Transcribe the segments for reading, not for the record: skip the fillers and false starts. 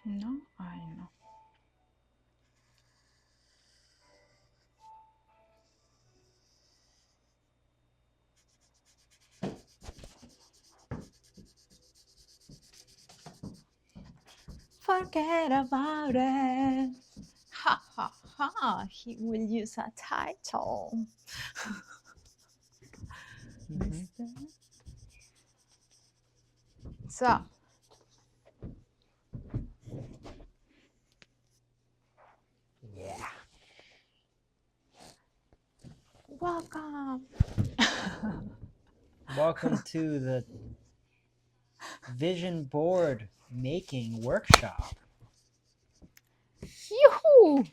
No, I know. Forget about it. Ha ha ha. He will use a title. Mhm. So, Yeah. welcome. Welcome to the vision board making workshop. ¡Yujú!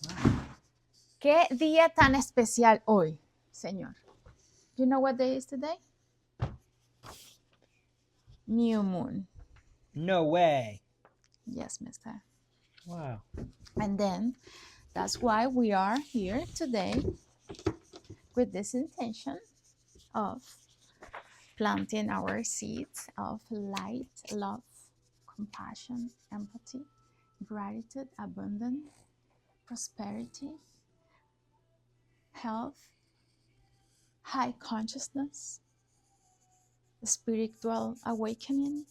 Wow. ¿Qué día tan especial hoy, señor? You know what day is today? New moon. No way. Yes, mister. Wow. And then that's why we are here today with this intention of planting our seeds of light, love, compassion, empathy, gratitude, abundance, prosperity, health, high consciousness, spiritual awakening.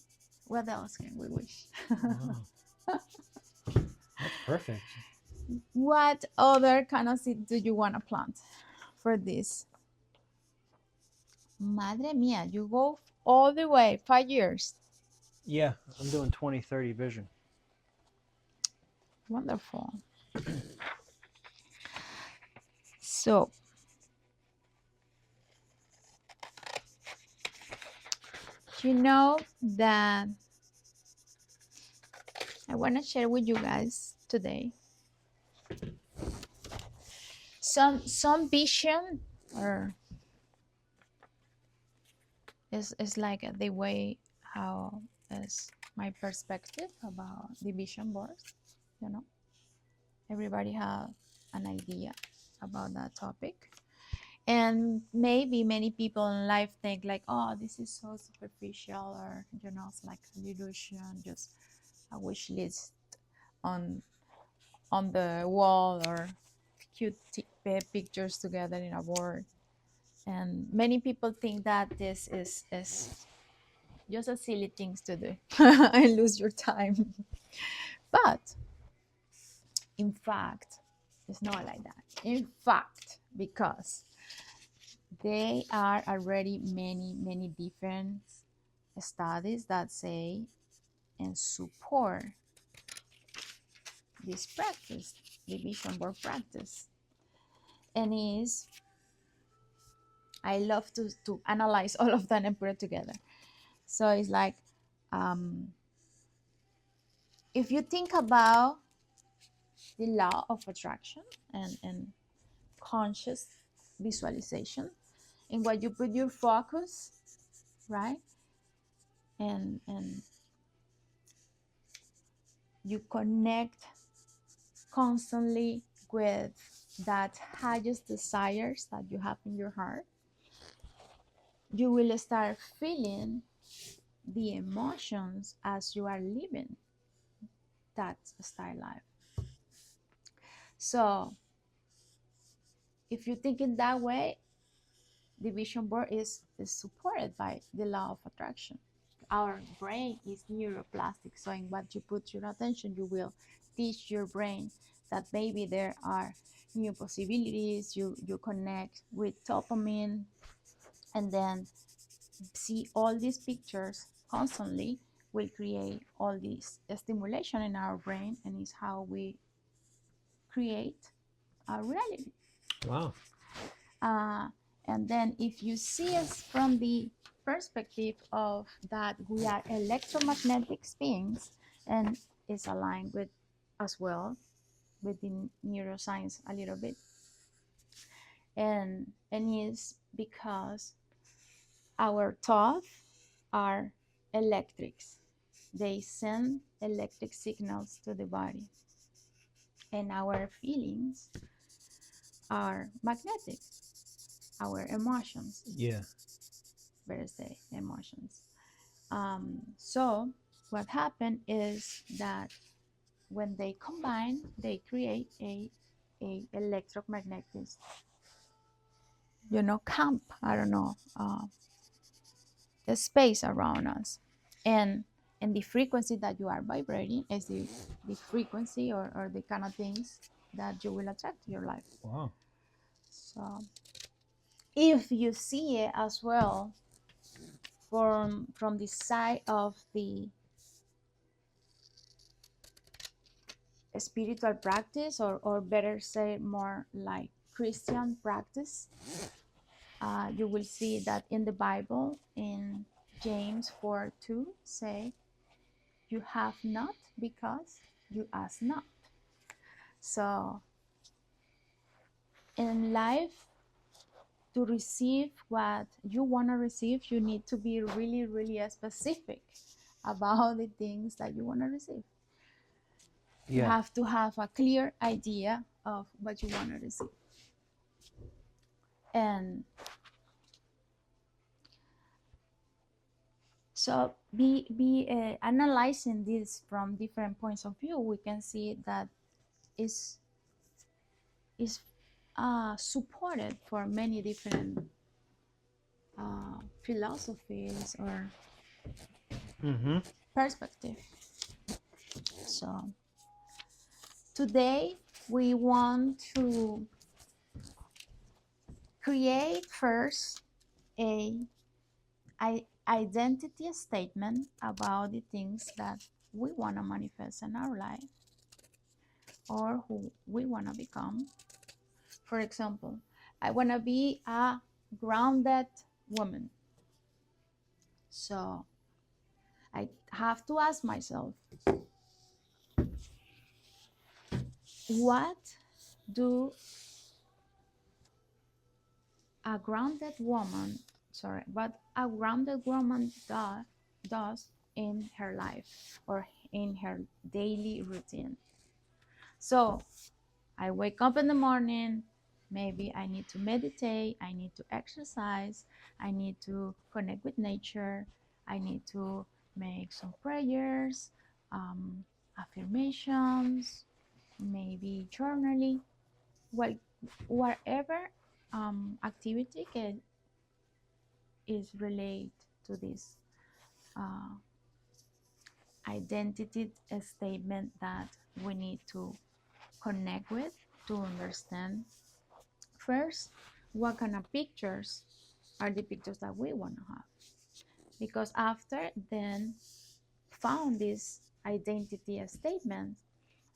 What else can we wish? Wow. That's perfect. What other kind of seed do you want to plant for this? Madre mia, you go all the way 5 years. Yeah, I'm doing 2030 vision. Wonderful. So, you know that I want to share with you guys today some vision, or is like the way how is my perspective about the vision boards. You know, everybody have an idea about that topic, and maybe many people in life think like, oh, this is so superficial, or it's like an illusion, just a wish list on the wall, or cute pictures together in a board. And many people think that this is just a silly things to do and lose your time. But in fact, it's not like that. In fact, because there are already many different studies that say and support this practice, the vision board practice. And is I love to analyze all of them and put it together. So it's like, um, if you think about the law of attraction and conscious visualization, in what you put your focus, right? And you connect constantly with that highest desires that you have in your heart, you will start feeling the emotions as you are living that style life. So if you think in that way, the vision board is supported by the law of attraction. Our brain is neuroplastic, so in what you put your attention, you will teach your brain that maybe there are new possibilities. You connect with dopamine, and then see all these pictures constantly will create all this stimulation in our brain, and is how we create our reality. Wow. Uh, and then if you see us from the perspective of that we are electromagnetic beings, and is aligned with as well with the neuroscience a little bit, and is because our thoughts are electrics. They send electric signals to the body, and our feelings are magnetic. Our emotions, Yeah. better say emotions. So what happened is that when they combine, they create a electromagnetic, camp. I don't know, a space around us, and the frequency that you are vibrating is the frequency or the kind of things that you will attract to your life. Wow. So if you see it as well from the side of the spiritual practice, or better say more like Christian practice, you will see that in the Bible, in James 4:2, say, you have not because you ask not. So in life, to receive what you want to receive, you need to be really, really specific about the things that you want to receive. You have to have a clear idea of what you want to receive. And so be analyzing this from different points of view, we can see that is supported for many different philosophies or perspective. So today we want to create first a identity statement about the things that we want to manifest in our life or who we want to become. For example, I want to be a grounded woman. So I have to ask myself, what do a grounded woman, what a grounded woman does in her life or in her daily routine? So I wake up in the morning, maybe I need to meditate, I need to exercise, I need to connect with nature, I need to make some prayers, affirmations, maybe journaling, well, whatever activity is related to this identity statement that we need to connect with, to understand first what kind of pictures are the pictures that we want to have, because after then found this identity statement,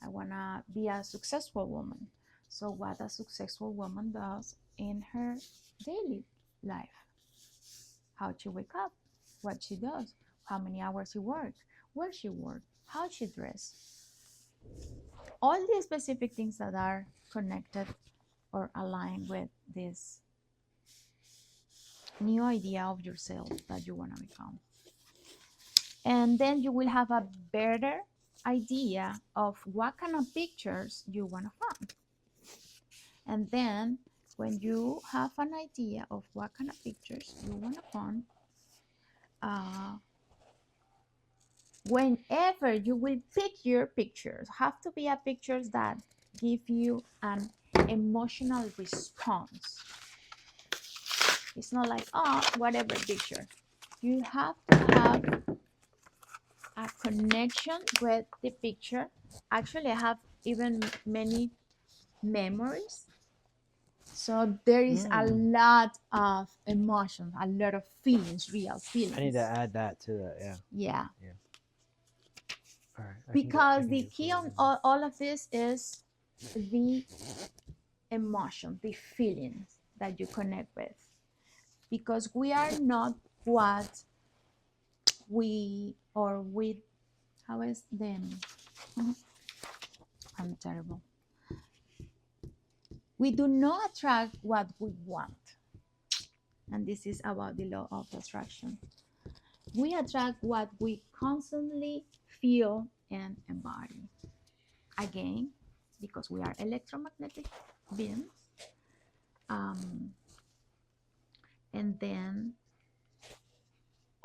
I want to be a successful woman. So what a successful woman does in her daily life, how she wake up, what she does, how many hours she works, where she works, how she dress, all the specific things that are connected or aligned with this new idea of yourself that you want to become. And then you will have a better idea of what kind of pictures you want to find. And then when you have an idea of what kind of pictures you want to find, whenever you will pick your pictures, have to be a pictures that give you an emotional response. It's not like, oh, whatever picture. You have to have a connection with the picture. Actually, I have even many memories. So there is a lot of emotions, a lot of feelings, real feelings. I need to add that to that. Yeah. All right. Because the key on all of this is the emotion, the feelings that you connect with. Because we are not what we or with, how is them? I'm terrible. We do not attract what we want. And this is about the law of attraction. We attract what we constantly feel and embody. Again, because we are electromagnetic beings. And then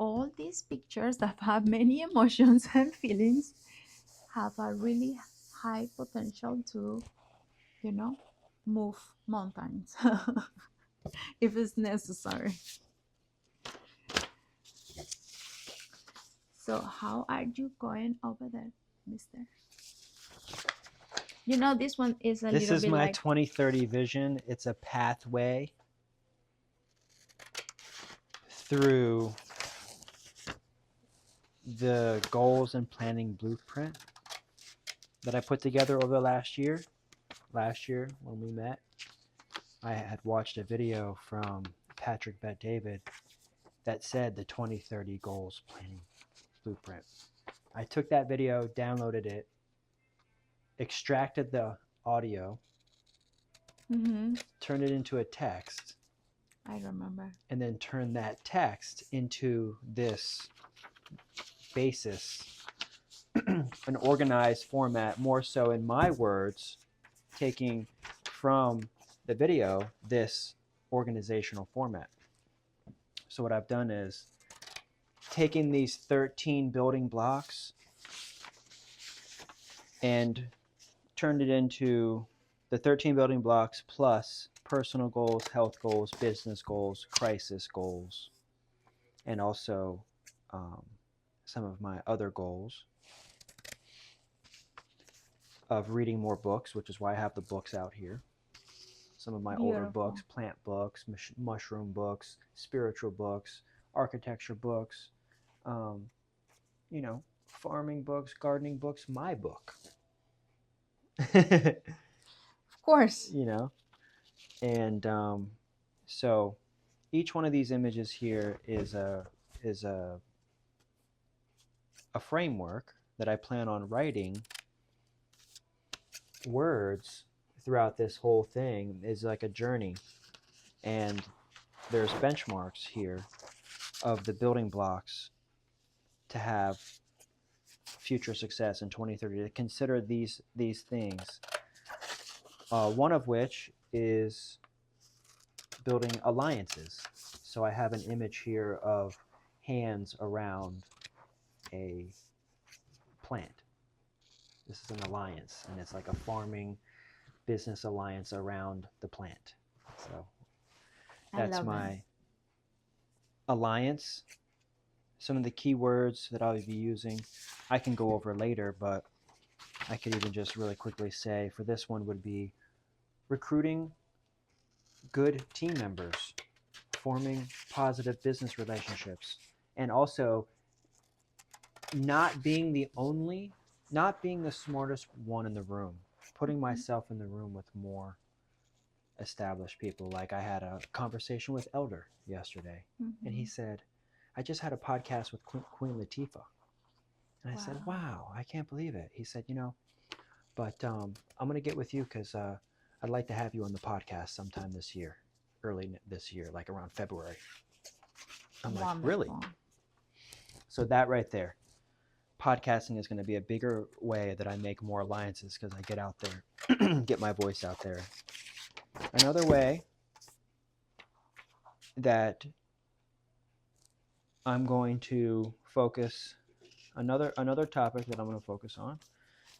all these pictures that have many emotions and feelings have a really high potential to, you know, move mountains if it's necessary. So how are you going over there, mister? You know, this one is a This little is bit my like, 2030 vision. It's a pathway through the goals and planning blueprint that I put together over the last year. Last year when we met, I had watched a video from Patrick Bet-David that said the 2030 goals planning blueprint. I took that video, downloaded it, extracted the audio, turned it into a text, I remember. and then turned that text into this basis, an organized format, more so in my words, taking from the video this organizational format. So what I've done is taking these 13 building blocks and turned it into the 13 building blocks plus personal goals, health goals, business goals, crisis goals, and also some of my other goals of reading more books, which is why I have the books out here. Some of my older Beautiful. books, plant books, mushroom books, spiritual books, architecture books, you know, farming books, gardening books, my book. Of course. You know, and so each one of these images here is a framework that I plan on writing words throughout this whole thing. Is like a journey, and there's benchmarks here of the building blocks to have future success in 2030, to consider these things, one of which is building alliances. So I have an image here of hands around a plant. This is an alliance, and it's like a farming business alliance around the plant. So that's my alliance. Some of the keywords that I'll be using, I can go over later, but I could even just really quickly say for this one would be recruiting good team members, forming positive business relationships, and also not being the smartest one in the room, putting myself in the room with more established people. Like I had a conversation with Elder yesterday, and he said, I just had a podcast with Queen Latifah. And I said, wow, I can't believe it. He said, you know, but I'm going to get with you because I'd like to have you on the podcast sometime this year, early this year, like around February. I'm like, really? So that right there, podcasting is going to be a bigger way that I make more alliances because I get out there, get my voice out there. Another way that I'm going to focus, another topic that I'm going to focus on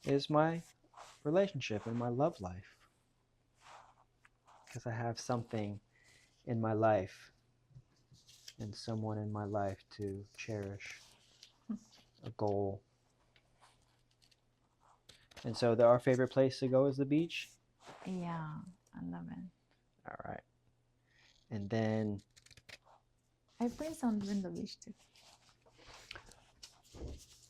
is my relationship and my love life. Because I have something in my life and someone in my life to cherish, a goal. And so our favorite place to go is the beach? Yeah, I love it. All right. And then I bring some in the beach too.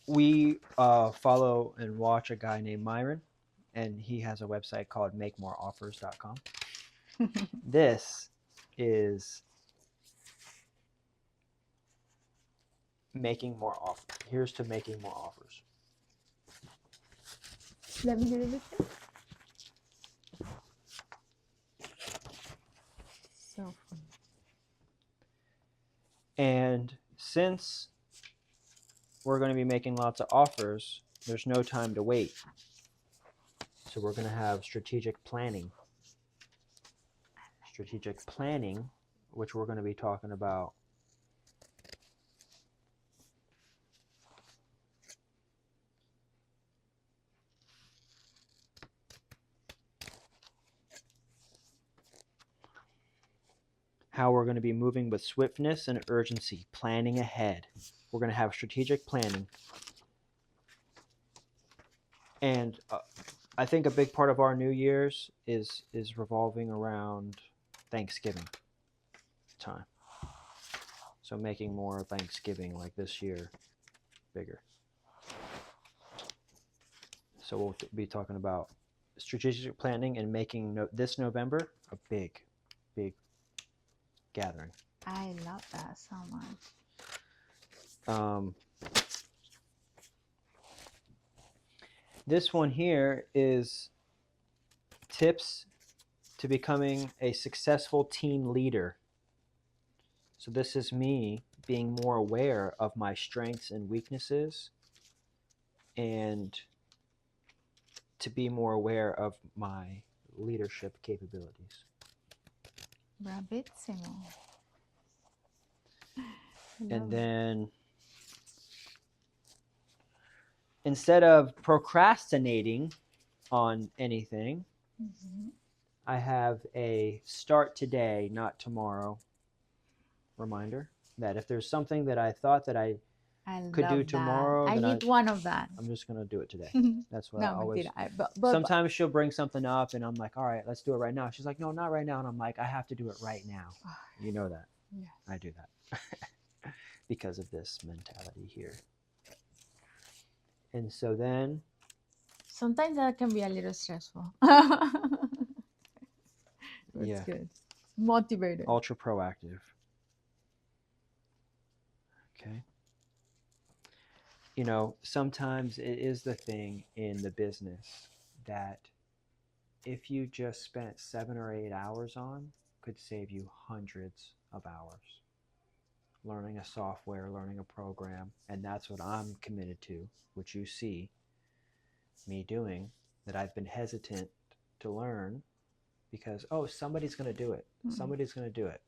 We follow and watch a guy named Myron, and he has a website called makemooreoffers.com. This is making more offers. Here's to making more offers. Let me do this. So fun. And since we're going to be making lots of offers, there's no time to wait. So we're going to have strategic planning. Strategic planning, which we're going to be talking about how we're going to be moving with swiftness and urgency, planning ahead. We're going to have strategic planning. And I think a big part of our New Year's is revolving around Thanksgiving time. So making more Thanksgiving like this year bigger. So we'll be talking about strategic planning and making this November a big gathering. I love that so much. This one here is tips to becoming a successful team leader. So this is me being more aware of my strengths and weaknesses, and to be more aware of my leadership capabilities. Bravissimo. And then instead of procrastinating on anything, I have a start today, not tomorrow reminder that if there's something that I thought that I could do tomorrow, I need one of that. I'm just going to do it today. That's what No, I always. but sometimes she'll bring something up and I'm like, all right, let's do it right now. She's like, no, not right now. And I'm like, I have to do it right now. You know that. Yes. I do that because of this mentality here. And so then sometimes that can be a little stressful. That's good. Motivated. Ultra proactive. Okay. You know, sometimes it is the thing in the business that if you just spent 7 or 8 hours on, could save you hundreds of hours. Learning a software, learning a program, and that's what I'm committed to, which you see me doing, that I've been hesitant to learn because, oh, somebody's going to do it. Somebody's going to do it.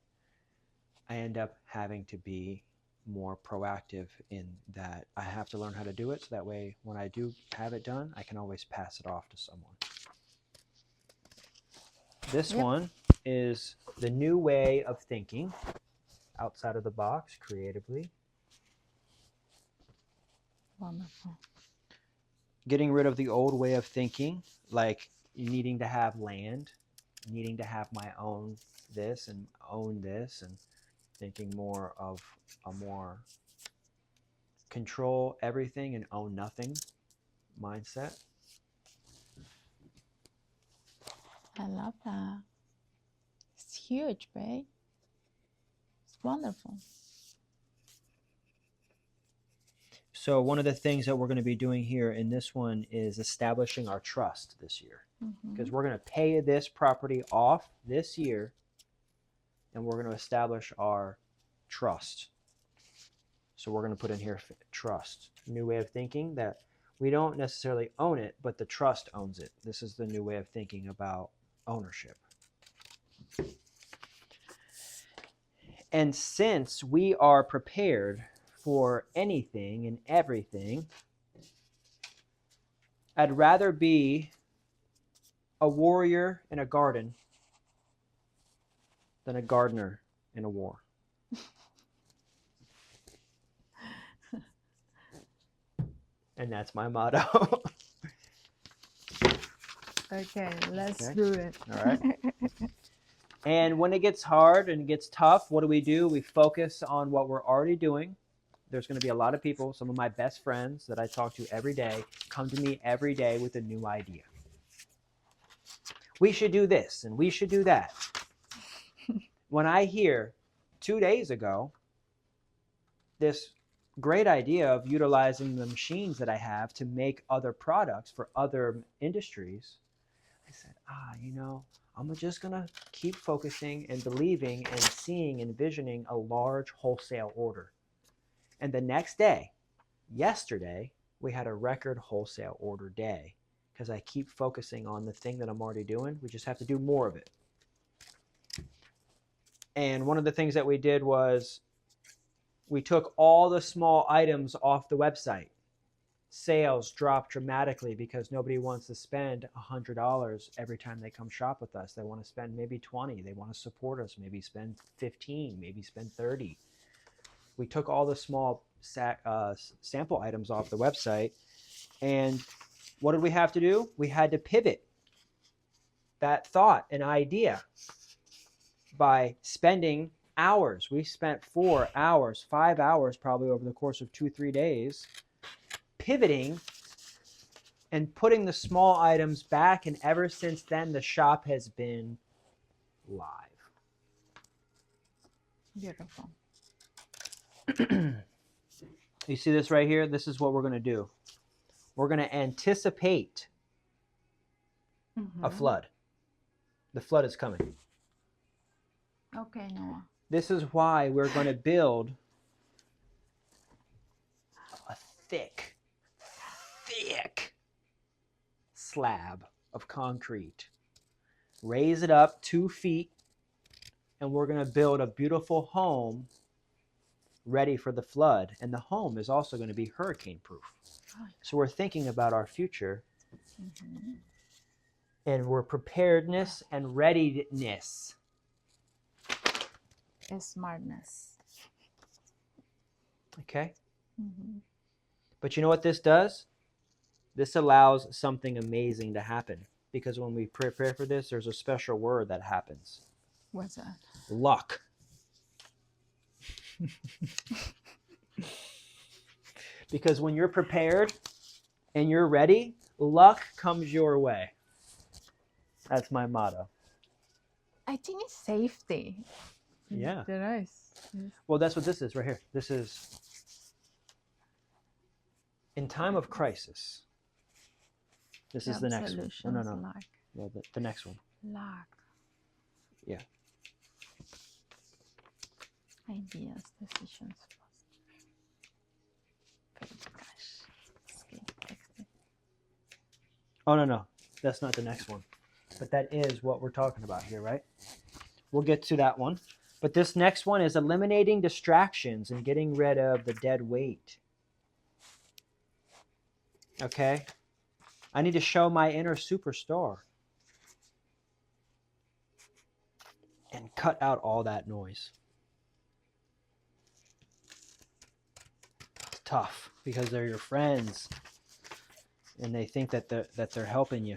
I end up having to be more proactive in that I have to learn how to do it, so that way when I do have it done, I can always pass it off to someone. This one is the new way of thinking outside of the box creatively. Wonderful. Getting rid of the old way of thinking, like needing to have land, needing to have my own this and own this, and thinking more of a more control everything and own nothing mindset. I love that. It's huge, babe. It's wonderful. So one of the things that we're going to be doing here in this one is establishing our trust this year, because we're going to pay this property off this year, and we're going to establish our trust. So we're going to put in here trust, new way of thinking that we don't necessarily own it, but the trust owns it. This is the new way of thinking about ownership. And since we are prepared for anything and everything, I'd rather be a warrior in a garden than a gardener in a war. And that's my motto. Okay, let's do it. All right. And when it gets hard and it gets tough, what do? We focus on what we're already doing. There's going to be a lot of people, some of my best friends that I talk to every day, come to me every day with a new idea. We should do this and we should do that. When I hear 2 days ago this great idea of utilizing the machines that I have to make other products for other industries, I said, I'm just going to keep focusing and believing and seeing, envisioning a large wholesale order. And the next day, yesterday, we had a record wholesale order day because I keep focusing on the thing that I'm already doing. We just have to do more of it. And one of the things that we did was we took all the small items off the website. sales drop dramatically because nobody wants to spend $100 every time they come shop with us. They want to spend maybe 20. They want to support us, maybe spend 15, maybe spend 30. We took all the small sample items off the website, and what did we have to do? We had to pivot that thought and idea by spending hours. We spent 4 hours, 5 hours probably over the course of 2-3 days pivoting and putting the small items back, and ever since then the shop has been live. Beautiful. You see this right here? This is what we're going to do. We're going to anticipate a flood. The flood is coming. Okay, Noah. This is why we're going to build a thick slab of concrete. Raise it up 2 feet, and we're going to build a beautiful home ready for the flood. And the home is also going to be hurricane proof. So we're thinking about our future, and we're preparedness and readiness. Smartness. Okay? But you know what this does? This allows something amazing to happen. Because when we prepare for this, there's a special word that happens. What's that? Luck. Because when you're prepared and you're ready, luck comes your way. That's my motto. I think it's safety. Yeah. There is. Well, that's what this is right here. This is in time of crisis. This is the next one. No, no, no. Luck. No, the next one. Luck. Yeah. Ideas, decisions. Oh, no, no. That's not the next one. But that is what we're talking about here, right? We'll get to that one. But this next one is eliminating distractions and getting rid of the dead weight. Okay? I need to show my inner superstar. And cut out all that noise. It's tough because they're your friends. And they think that they're helping you.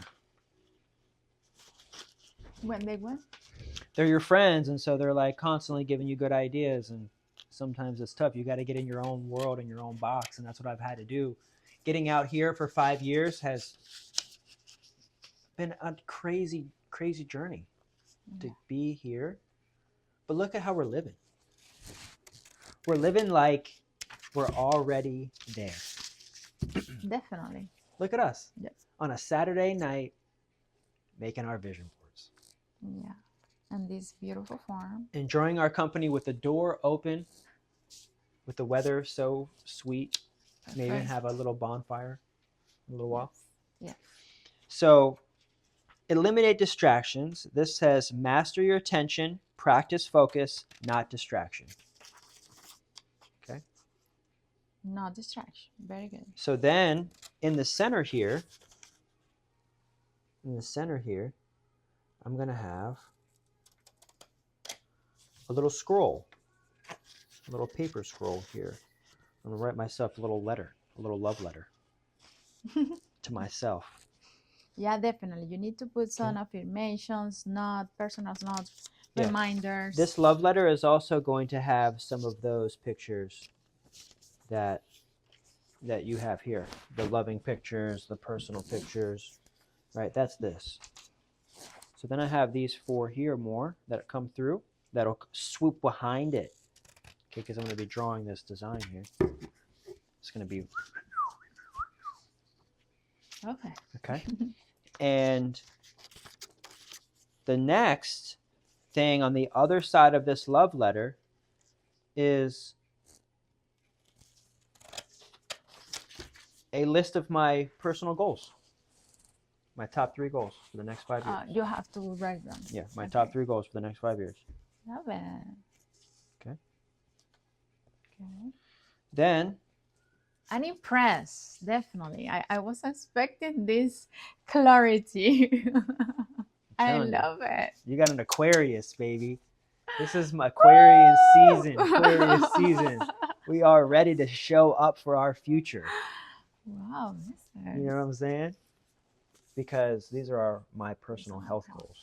When they win? They're your friends, and so they're like constantly giving you good ideas, and sometimes it's tough. You got to get in your own world and your own box, and that's what I've had to do. Getting out here for 5 years has been a crazy, crazy journey to be here. But look at how we're living. We're living like we're already there. Definitely. Look at us. Yes. On a Saturday night, making our vision boards. Yeah. And this beautiful farm. Enjoying our company with the door open, with the weather so sweet. Perfect. Maybe have a little bonfire in a little while. Yeah. So, eliminate distractions. This says master your attention, practice focus, not distraction. Okay. Not distraction. Very good. So then, in the center here, I'm going to have a little scroll, a little paper scroll here. I'm going to write myself a little letter, a little love letter to myself. Yeah, definitely. You need to put some affirmations, not personal notes, reminders. This love letter is also going to have some of those pictures that you have here. The loving pictures, the personal pictures, right? That's this. So then I have these 4 here more that come through. That'll swoop behind it. Okay, because I'm going to be drawing this design here. It's going to be... Okay. Okay. And the next thing on the other side of this love letter is a list of my personal goals. My top 3 goals for the next 5 years. You have to write them. Yeah, my top 3 goals for the next 5 years. Love it. Okay. Okay. Then I'm impressed, definitely. I was expecting this clarity. I Telling you, love it. you got an Aquarius, baby. This is my Aquarian season. Aquarius season. We are ready to show up for our future. Wow, You know what I'm saying? Because these are my personal personal health goals.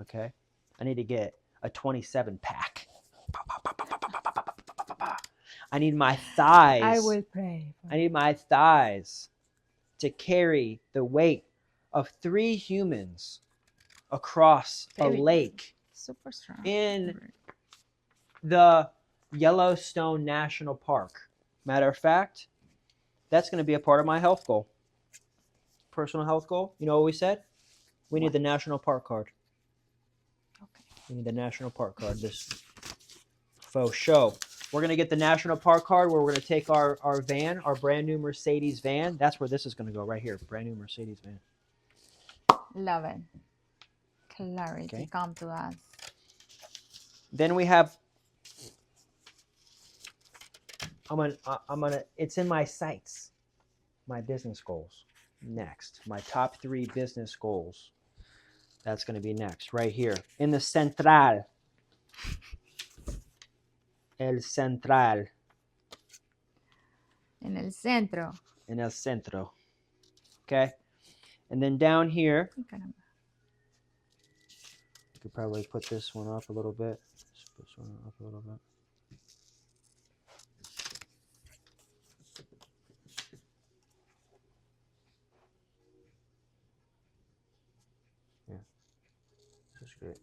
Okay? I need to get a 27 pack. I need my thighs. I will pray. I need my thighs to carry the weight of 3 humans across a lake Super strong. in the Yellowstone National Park. Matter of fact, that's going to be a part of my health goal. Personal health goal. You know what we said? We need the national park card. Okay. We need the national park card. This faux show. We're going to get the national park card where we're going to take our van, our brand new Mercedes van. That's where this is going to go, right here. Brand new Mercedes van. Love it. Clarity Okay. come to us. Then we have, it's in my sights, my business goals. Next, my top 3 business goals. That's going to be next, right here. In the central. El central. En el centro. En el centro. Okay? And then down here, I could probably put this one up a little bit. Just put this one up a little bit. Yeah. That's great.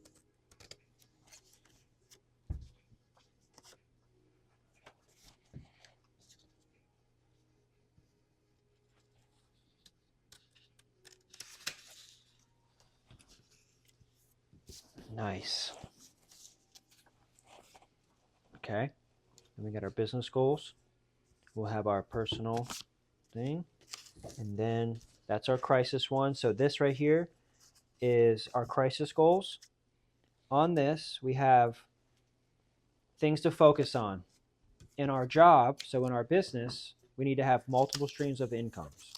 Nice. Okay. Then we got our business goals. We'll have our personal thing. And then that's our crisis one. So this right here is our crisis goals. On this, we have things to focus on. In our job, so in our business, we need to have multiple streams of incomes.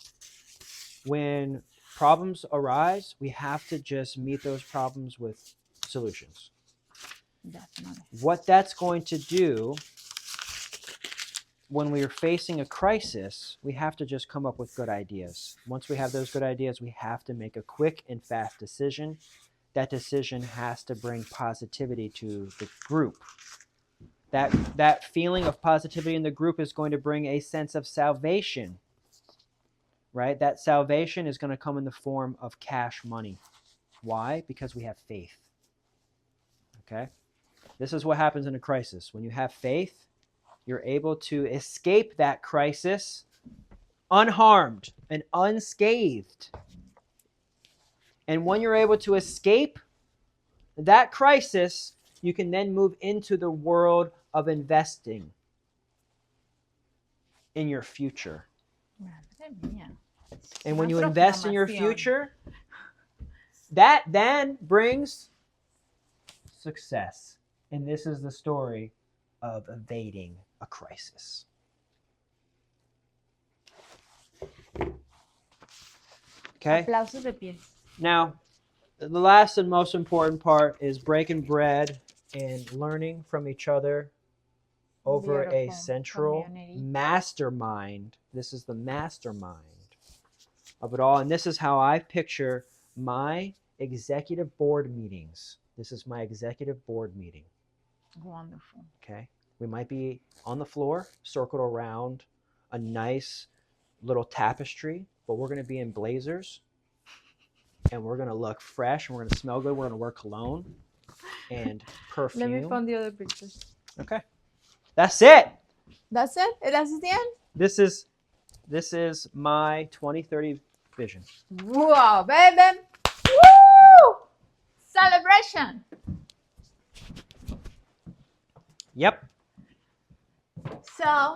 When problems arise, we have to just meet those problems with solutions. Definitely. What that's going to do when we are facing a crisis, we have to just come up with good ideas. Once we have those good ideas, we have to make a quick and fast decision. That decision has to bring positivity to the group. That feeling of positivity in the group is going to bring a sense of salvation, right? That salvation is going to come in the form of cash money. Why? Because we have faith. Okay? This is what happens in a crisis. When you have faith, you're able to escape that crisis unharmed and unscathed. And when you're able to escape that crisis, you can then move into the world of investing in your future. And when you invest in your future, that then brings success. And this is the story of evading a crisis. Okay? Aplausos de pie. Now, the last and most important part is breaking bread and learning from each other over a central mastermind. This is the mastermind of it all. And this is how I picture my executive board meetings. This is my executive board meeting. Wonderful. Okay. We might be on the floor, circled around a nice little tapestry, but we're going to be in blazers. And we're going to look fresh, and we're going to smell good. We're going to wear cologne and perfume. Let me find the other pictures. Okay. That's it. That's it? That's the end? This is my 2030 vision. Wow, baby. Woo! Celebration. Yep. So,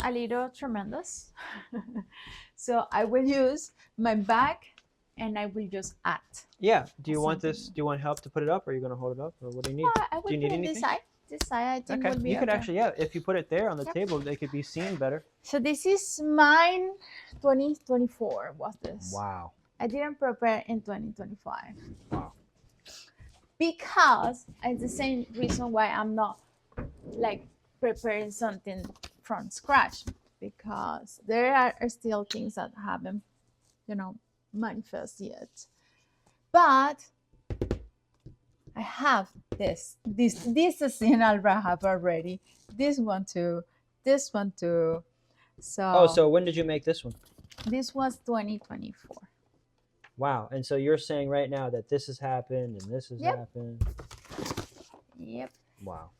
a little tremendous. So I will use my back and I will just add. Yeah. Do you want something. this? Do you want help to put it up, or are you going to hold it up, or what do you need? I Do will you need put it anything? this side. This side I think Okay. will be You could okay. actually, yeah. If you put it there on the Yep. table, they could be seen better. So this is mine 2024 was this. Wow. I didn't prepare in 2025. Wow. Because it's the same reason why I'm not like preparing something from scratch, because there are still things that haven't, manifest yet. But I have this seasonal I have already. This one too. This one too. So when did you make this one? This was 2024. Wow. And so you're saying right now that this has happened and this has Yep. happened. Yep. Wow.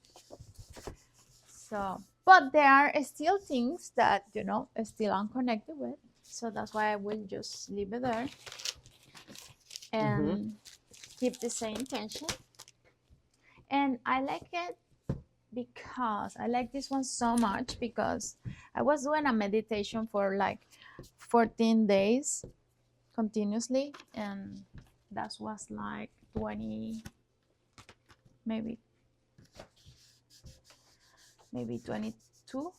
So, but there are still things that still unconnected with. So that's why I will just leave it there and keep the same intention. And I like it because I like this one so much because I was doing a meditation for like 14 days continuously, and that was like 20, maybe 22,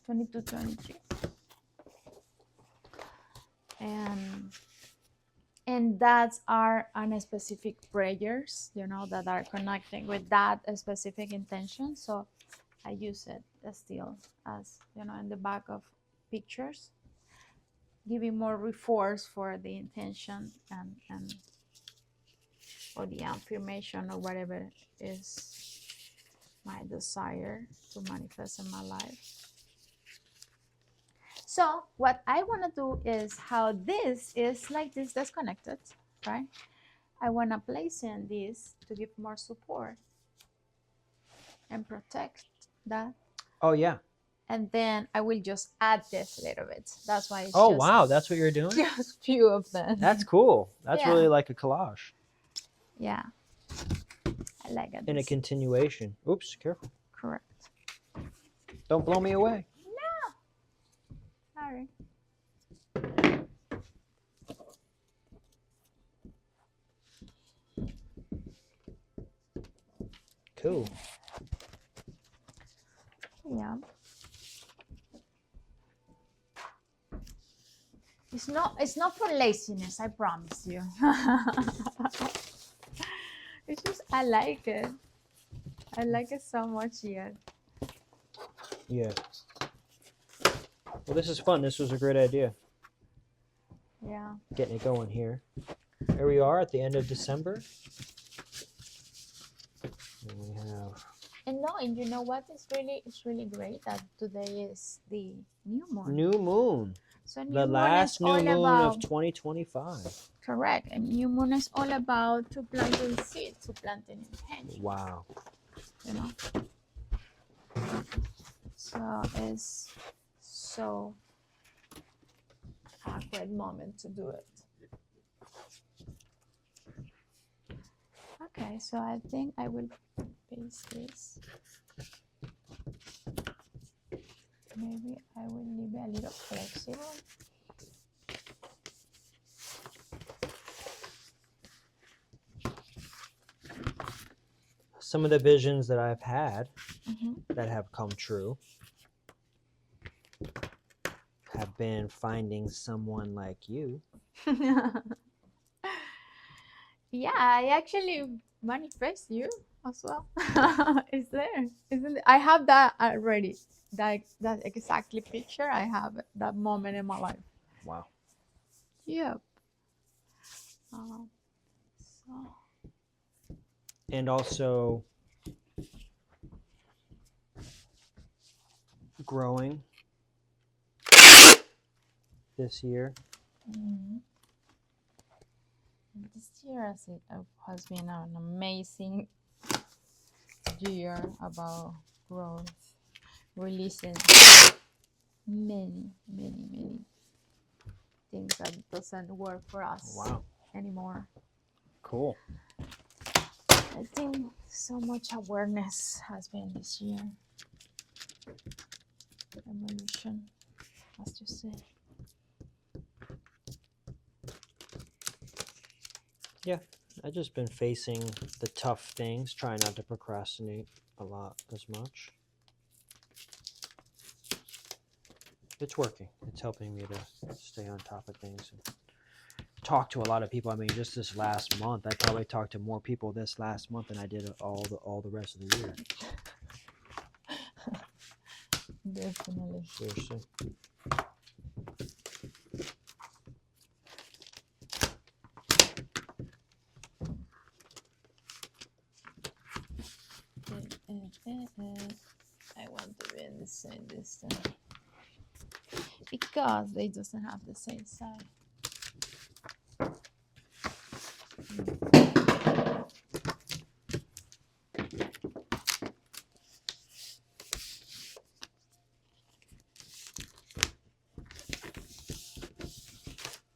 23. And that's are specific prayers, that are connecting with that specific intention. So I use it still as, in the back of pictures, giving more reforce for the intention and or the affirmation or whatever is my desire to manifest in my life. So what I want to do is how this is like this disconnected, right? I want to place in this to give more support and protect that. Oh, yeah. And then I will just add this a little bit. That's why it's wow. That's what you're doing? just few of them. That's cool. That's Yeah. really like a collage. Yeah. I like it. In a continuation. Oops, careful. Correct. Don't blow me away. Sorry. Cool. Yeah. It's not for laziness, I promise you. It's just I like it. I like it so much yet. Yeah. Well, this is fun. This was a great idea. Yeah. Getting it going here. Here we are at the end of December. And we have. And you know what? It's really great that today is the new moon. New moon. So new The moon last is new all moon about, of 2025. correct. And new moon is all about to planting seeds, to planting intention. Wow. So it's so a great moment to do it. Okay, so I think I will paste this. Maybe I will leave it a little flexible. Some of the visions that I've had that have come true have been finding someone like you. Yeah, I actually manifest you as well. It's there, isn't it? I have that already. That exactly picture. I have that moment in my life. Wow. Yep. So. And also growing this year. This year has been an amazing year about growth, releasing many things that doesn't work for us anymore. Cool. I think so much awareness has been this year. evolution, as you say. Yeah, I've just been facing the tough things, trying not to procrastinate a lot as much. It's working. It's helping me to stay on top of things and talk to a lot of people. I mean, just this last month, I probably talked to more people this last month than I did all the rest of the year. Definitely. Seriously. I want to be in the same distance because they doesn't have the same side.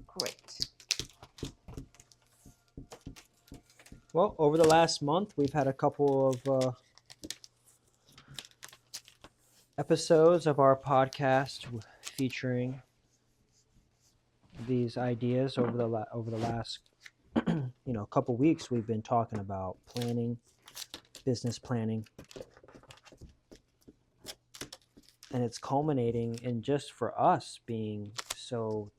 Great. Well, over the last month, we've had a couple of episodes of our podcast featuring these ideas. Over the last couple weeks, we've been talking about planning, business planning, and it's culminating in just for us being so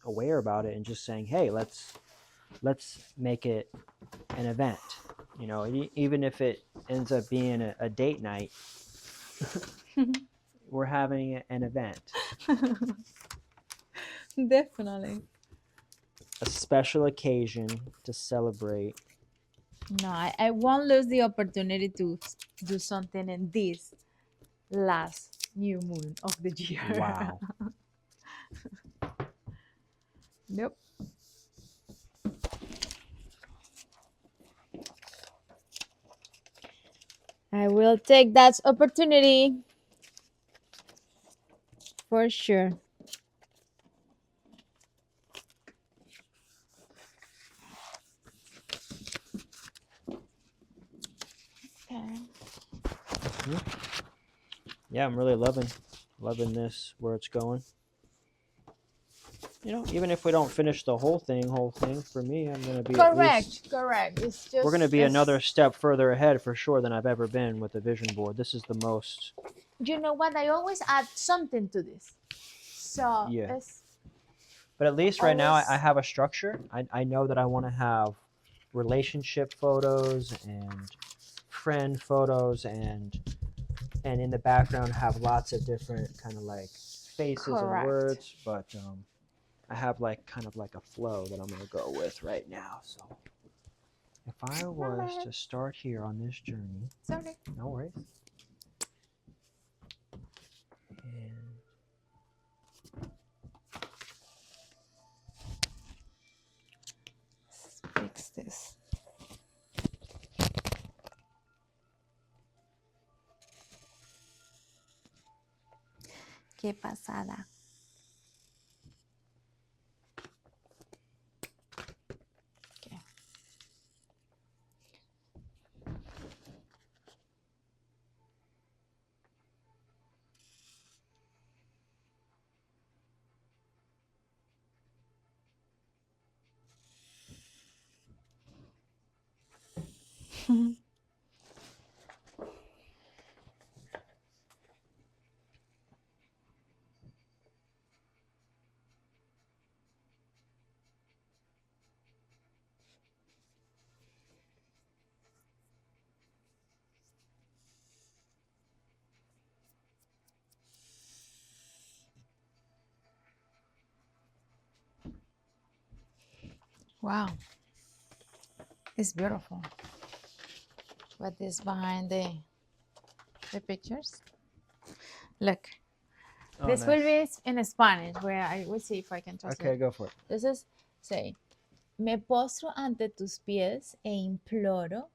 aware about it and just saying, hey, let's make it an event. Even if it ends up being a date night, we're having an event. Definitely. A special occasion to celebrate. No, I won't lose the opportunity to do something in this last new moon of the year. Wow. Nope. I will take that opportunity for sure. Okay. Yeah, I'm really loving this, where it's going. Even if we don't finish the whole thing, for me, I'm going to be correct. It's just we're going to be another step further ahead for sure than I've ever been with the vision board. This is the most. You know what? I always add something to this. So Yeah. it's But at least right now, I have a structure. I know that I want to have relationship photos and friend photos, and in the background have lots of different kind of like faces Correct. and words. But I have kind of like a flow that I'm going to go with right now. So if I was to start here on this journey, sorry. no worries. And Let's fix this. Qué pasada. Okay. Wow. It's beautiful. What is behind the pictures? Look. This nice. will be in Spanish, where I will see if I can translate. Okay, go for it. This is say, me postro ante tus pies e imploro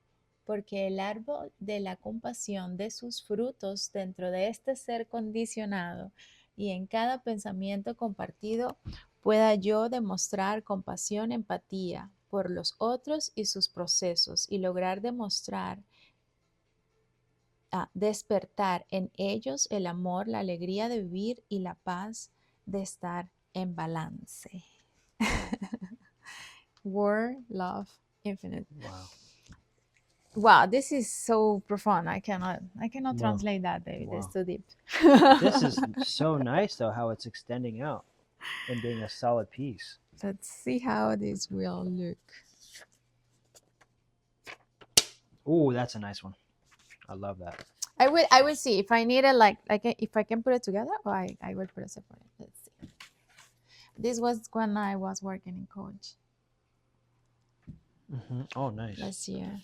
porque el árbol de la compasión dé sus frutos dentro de este ser condicionado y en cada pensamiento compartido pueda yo demostrar compasión, empatía por los otros y sus procesos y lograr demostrar despertar en ellos el amor, la alegría de vivir y la paz de estar en balance. War, love, infinite. Wow. Wow, this is so profound. I cannot Wow. translate that, David. It's Wow. too deep. This is so nice, though, how it's extending out and being a solid piece. Let's see how this will look. Ooh, that's a nice one. I love that. I will see if I need it, like if I can put it together, or I will put it separate. Let's see. This was when I was working in Coach. Oh, nice. Last year.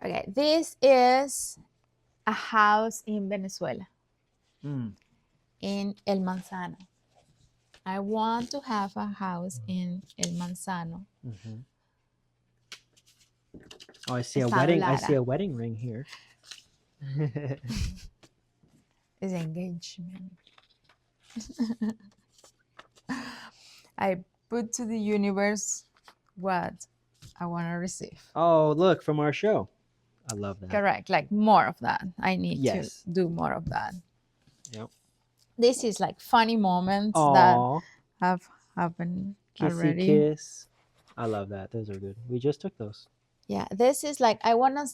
Okay, this is a house in Venezuela, in El Manzano. I want to have a house in El Manzano. Oh, I see a Estado wedding. I Lara. see a wedding ring here. It's engagement. I put to the universe what I want to receive. Oh, look, from our show. I love that. Correct. Like more of that. I need Yes. to do more of that. Yep. This is like funny moments Aww. that have happened Kissy already. kiss. I love that. Those are good. We just took those. Yeah, this is like I wanna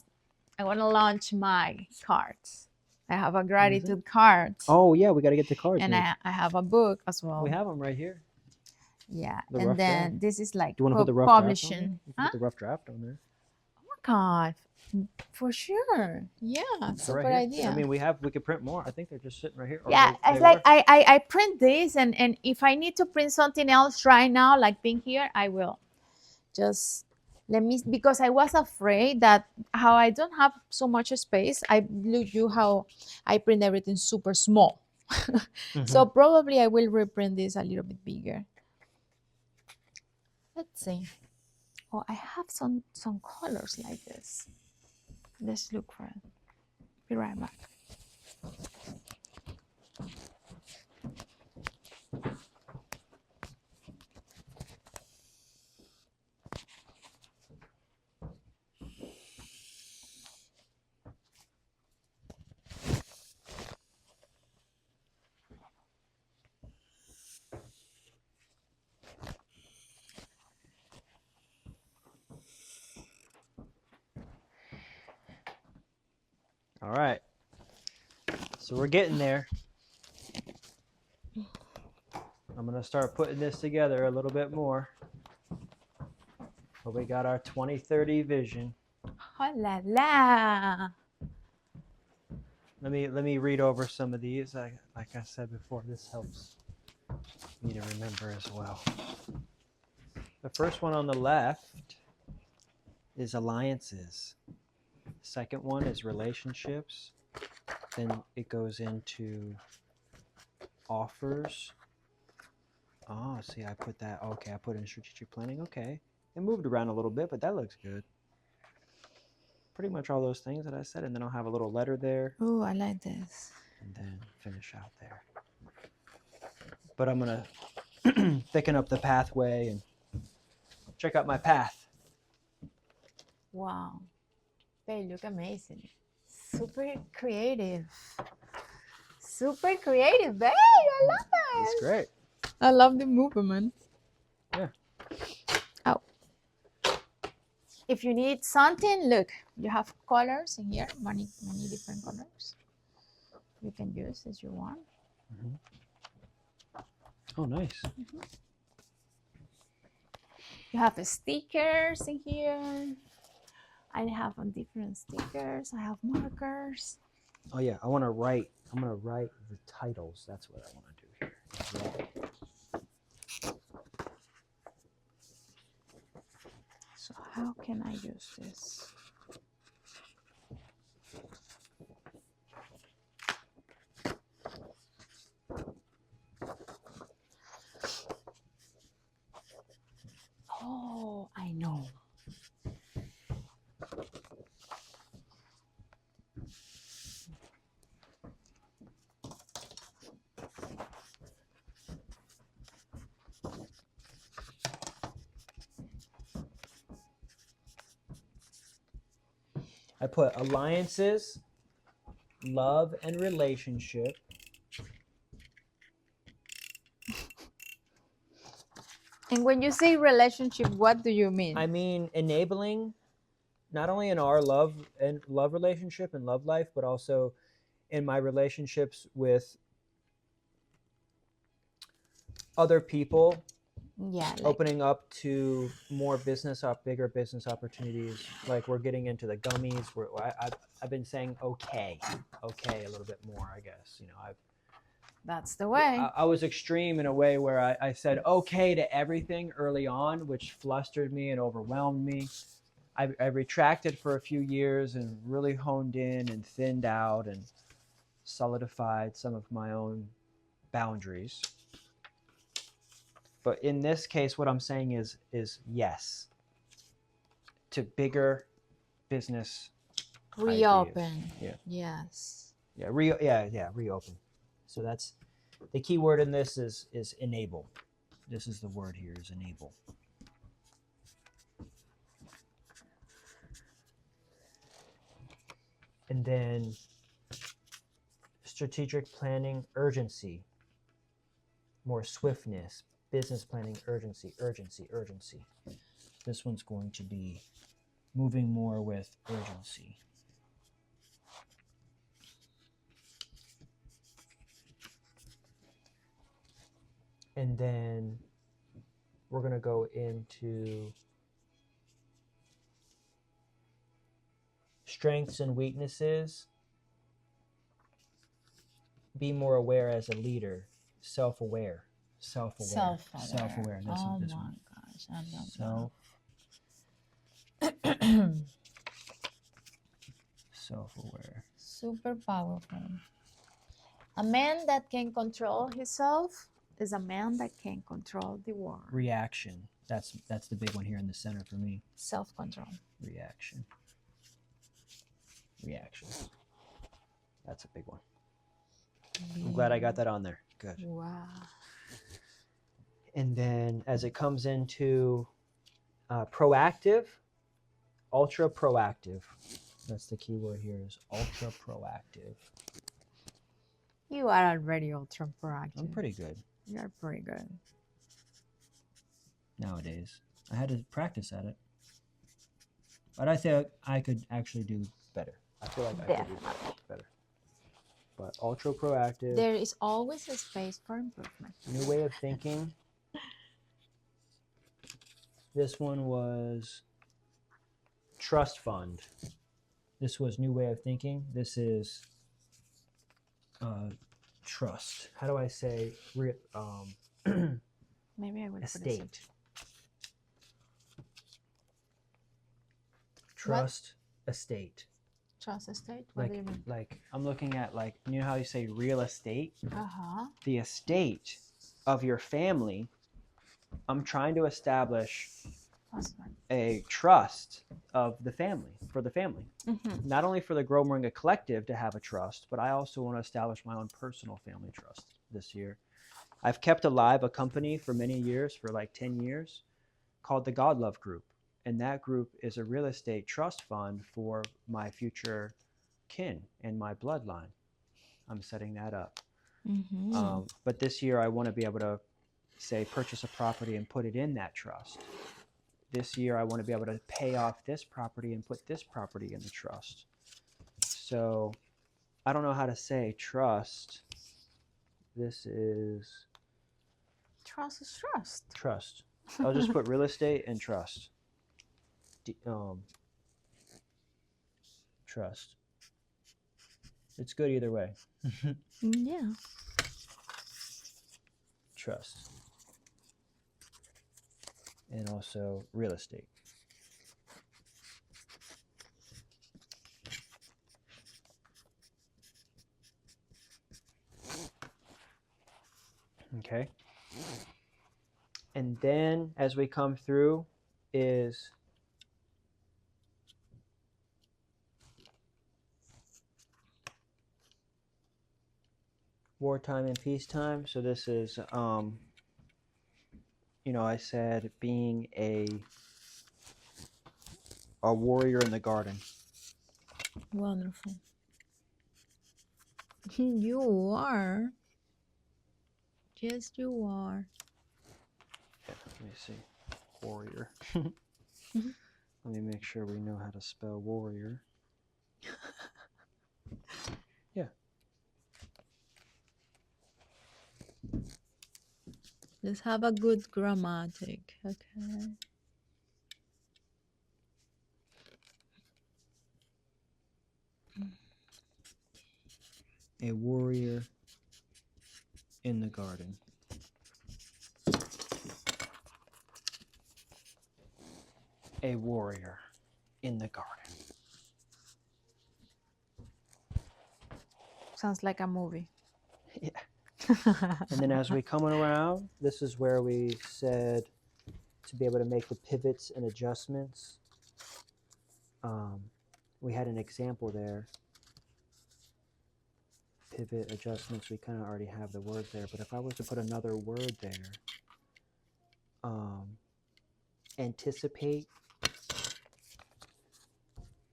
launch my cards. I have a gratitude card. Oh yeah, we got to get the cards. And I have a book as well. We have them right here. Yeah, The and rough then draft. this is like Do you want to put the rough publishing. draft on there? You can put the rough draft on there. Oh my god, for sure. Yeah, super right idea. I mean, we could print more. I think they're just sitting right here. Or Yeah, they it's like were. I print this, and if I need to print something else right now, like being here, I will. Just let me, because I was afraid that how I don't have so much space, I look you how I print everything super small. So probably I will reprint this a little bit bigger. Let's see. Oh, I have some colors like this. Let's look for it. Be right back. All right. So we're getting there. I'm going to start putting this together a little bit more. But we got our 2030 vision. Oh la la. Let me read over some of these. Like I said before, this helps me to remember as well. The first one on the left is alliances. The second one is relationships. Then it goes into offers. Oh, see, I put that. Okay, I put in strategic planning. Okay. It moved around a little bit, but that looks good. Pretty much all those things that I said. And then I'll have a little letter there. Oh, I like this. And then finish out there. But I'm going to thicken up the pathway and check out my path. Wow. They look amazing. Super creative. Super creative, babe. I love that. It's great. I love the movement. Yeah. Oh. If you need something, look, you have colors in here, many different colors. You can use as you want. Oh, nice. You have stickers in here. I have different stickers. I have markers. Oh yeah, I'm gonna write the titles. That's what I want to do here. So how can I use this? Oh, I know. I put alliances, love and relationship. And when you say relationship, what do you mean? I mean enabling, not only in our love relationship and love life, but also in my relationships with other people. Yeah, like, Opening up to more bigger business opportunities. Like we're getting into the gummies. I've been saying okay a little bit more, I guess. You know, that's the way. I was extreme in a way where I said okay to everything early on, which flustered me and overwhelmed me. I retracted for a few years and really honed in and thinned out and solidified some of my own boundaries. But in this case, what I'm saying is yes to bigger business Reopen. ideas. Yeah. Yes. Yeah. Reopen. So that's the key word in this is enable. This is the word here, is enable. And then strategic planning, urgency, more swiftness, business planning, urgency. This one's going to be moving more with urgency. And then we're going to go into strengths and weaknesses. Be more aware as a leader. Self-aware. Self-aware. This Oh this my one. gosh, I love Self-aware. Super powerful. A man that can control himself is a man that can control the world. Reaction. That's the big one here in the center for me. Self-control. Reaction. That's a big one. I'm glad I got that on there. Good. Wow. And then as it comes into proactive, ultra proactive. That's the key word here, is ultra proactive. You are already ultra proactive. I'm pretty good. You're pretty good. Nowadays. I had to practice at it. But I think I could actually do better. I feel like I could do better. But ultra proactive. There is always a space for improvement. New way of thinking. This one was trust fund. This was new way of thinking. This is trust. How do I say Maybe I would estate? Trust estate. Trust estate? What do you mean? Like I'm looking at, like, you know how you say real estate? Uh-huh. The estate of your family. I'm trying to establish a trust of the family, for the family. Mm-hmm. Not only for the Grow Moringa Collective to have a trust, but I also want to establish my own personal family trust this year. I've kept alive a company for many years, for like 10 years, called the God Love Group. And that group is a real estate trust fund for my future kin and my bloodline. I'm setting that up. Mm-hmm. But this year I want to be able to, say, purchase a property and put it in that trust. This year I want to be able to pay off this property and put this property in the trust. So I don't know how to say trust. This is... Trust is trust. Trust. I'll just put real estate and trust. Trust. It's good either way. Yeah. Trust. And also real estate. Okay. And then as we come through is wartime and peacetime. So this is, you know, I said being a warrior in the garden. Wonderful. You are. Yes, you are. Yeah, let me see. Warrior. Mhm. Let me make sure we know how to spell warrior. Yeah. Let's have a good grammatic. Okay. A warrior in the garden. A warrior in the garden. Sounds like a movie. Yeah. And then as we coming around, this is where we said to be able to make the pivots and adjustments. We had an example there. Pivot, adjustments, we kind of already have the word there. But if I was to put another word there, anticipate,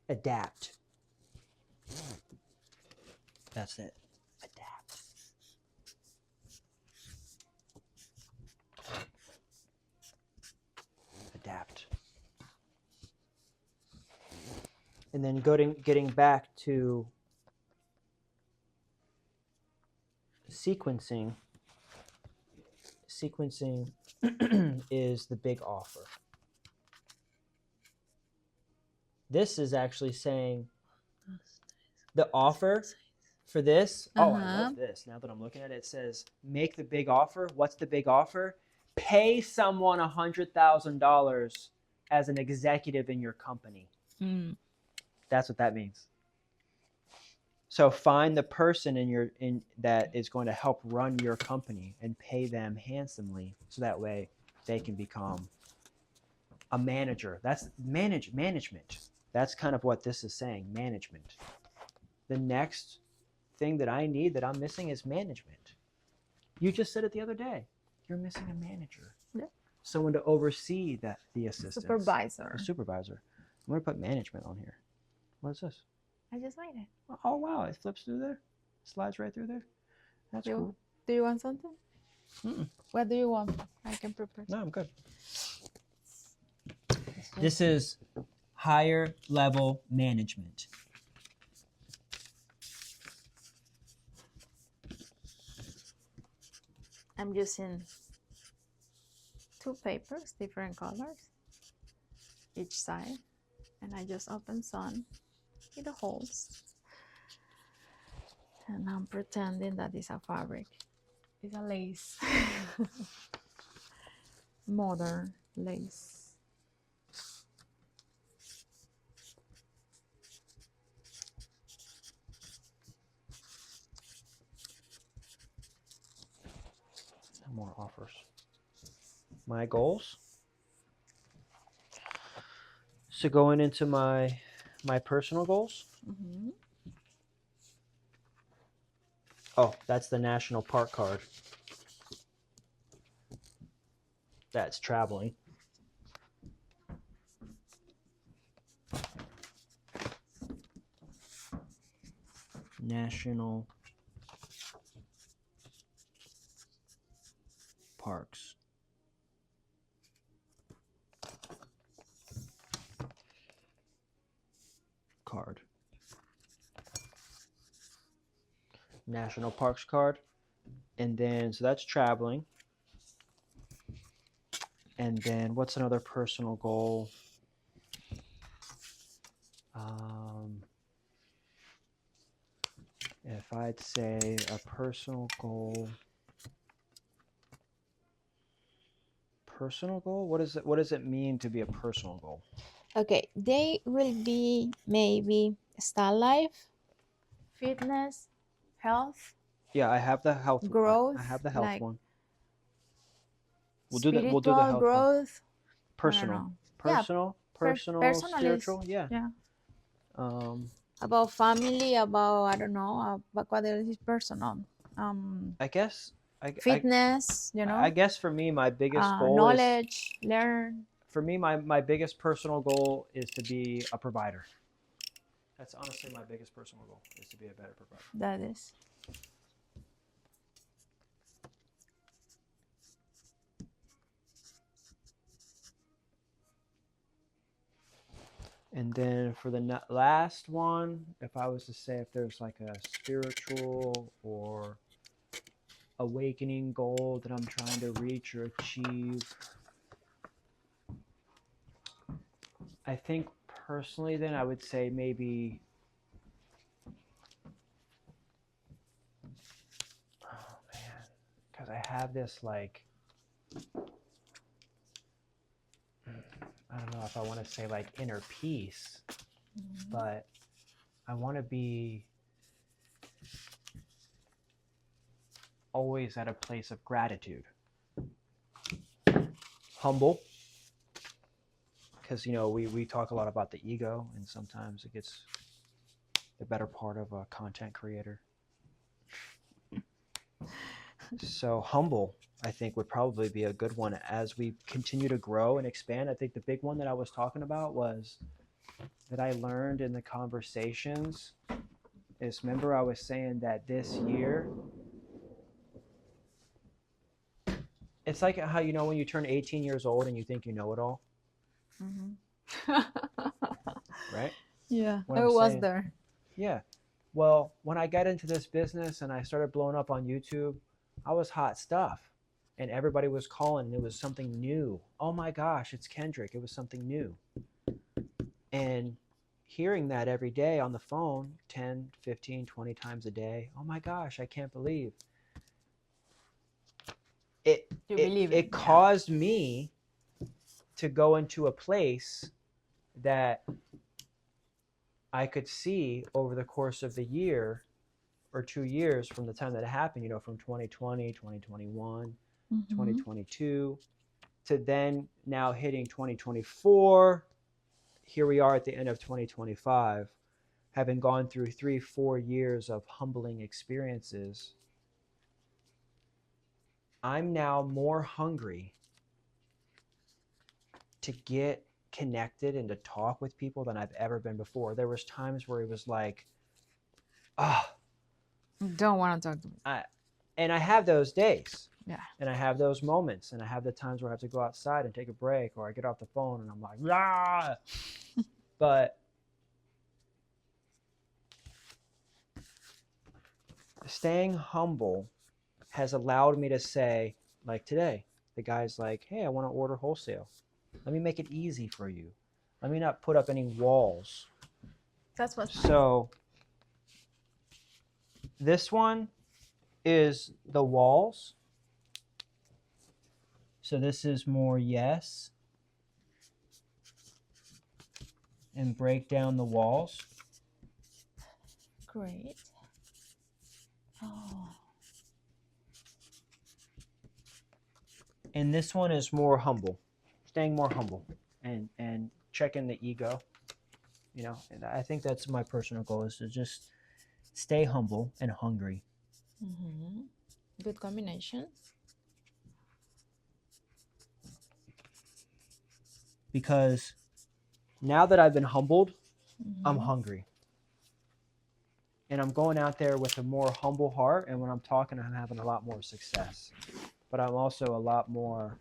adapt. That's it. Adapt. Adapt. And then getting back to sequencing. Sequencing is the big offer. This is actually saying the offer for this. Oh, I love this. Now that I'm looking at it, it says make the big offer. What's the big offer? Pay someone $100,000 as an executive in your company. That's what that means. So find the person in that is going to help run your company and pay them handsomely, so that way they can become a manager. That's management. That's kind of what this is saying, management. The next thing that I need that I'm missing is management. You just said it the other day. You're missing a manager. Yeah. Someone to oversee the assistants. Supervisor. A supervisor. I'm going to put management on here. What is this? I just made it. Oh, wow. It flips through there. Slides right through there. That's cool. Do you want something? Mm-mm. What do you want? I can prepare. No, I'm good. This is higher level management. I'm using 2 papers, different colors, each side, and I just open some with the holes, and I'm pretending that it's a fabric. It's a lace, modern lace. More offers. My goals. So going into my personal goals. Mm-hmm. Oh, that's the national park card. That's traveling. National parks. Card. National parks card. And then, so that's traveling. And then what's another personal goal? If I'd say a personal goal, what does it mean to be a personal goal? Okay, they will be maybe style life, fitness, health. Yeah, I have the health growth. I have the health like one. We'll do spiritual the health growth. one. Personal. Personal, spiritual, yeah. Yeah. Um, About family, about I don't know, about what else is personal. I guess Fitness, I guess for me my biggest goal knowledge, learn. for me my biggest personal goal is to be a provider. That's honestly my biggest personal goal, is to be a better provider. That is. And then for the last one, if I was to say if there's like a spiritual or awakening goal that I'm trying to reach or achieve, I think personally then I would say maybe, oh man, because I have this like, I don't know if I want to say like inner peace, but I want to be always at a place of gratitude. Humble, because, you know, we talk a lot about the ego, and sometimes it gets the better part of a content creator. So humble, I think, would probably be a good one as we continue to grow and expand. I think the big one that I was talking about was that I learned in the conversations is, remember I was saying that this year, it's like how, you know, when you turn 18 years old and you think you know it all, right? Yeah, What I I'm was saying, there. yeah. Well, when I got into this business and I started blowing up on YouTube, I was hot stuff. And everybody was calling, and it was something new. Oh my gosh, it's Kendrick. It was something new. And hearing that every day on the phone, 10, 15, 20 times a day, oh my gosh, I can't believe. It caused me to go into a place that I could see over the course of the year or 2 years from the time that it happened, you know, from 2020, 2021, 2022 to then now hitting 2024. Here we are at the end of 2025, having gone through 3-4 years of humbling experiences. I'm now more hungry to get connected and to talk with people than I've ever been before. There was times where it was like, oh, Don't want to talk to me. And I have those days. Yeah. And I have those moments, and I have the times where I have to go outside and take a break, or I get off the phone and I'm like, ah. But staying humble has allowed me to say, like today, the guy's like, hey, I want to order wholesale. Let me make it easy for you. Let me not put up any walls. That's what's so this one is the walls. So this is more yes. And break down the walls. great. Oh. And this one is more humble, staying more humble and checking the ego, you know. And I think that's my personal goal, is to just stay humble and hungry. Good combination. Because now that I've been humbled, I'm hungry. And I'm going out there with a more humble heart. And when I'm talking, I'm having a lot more success. But I'm also a lot more,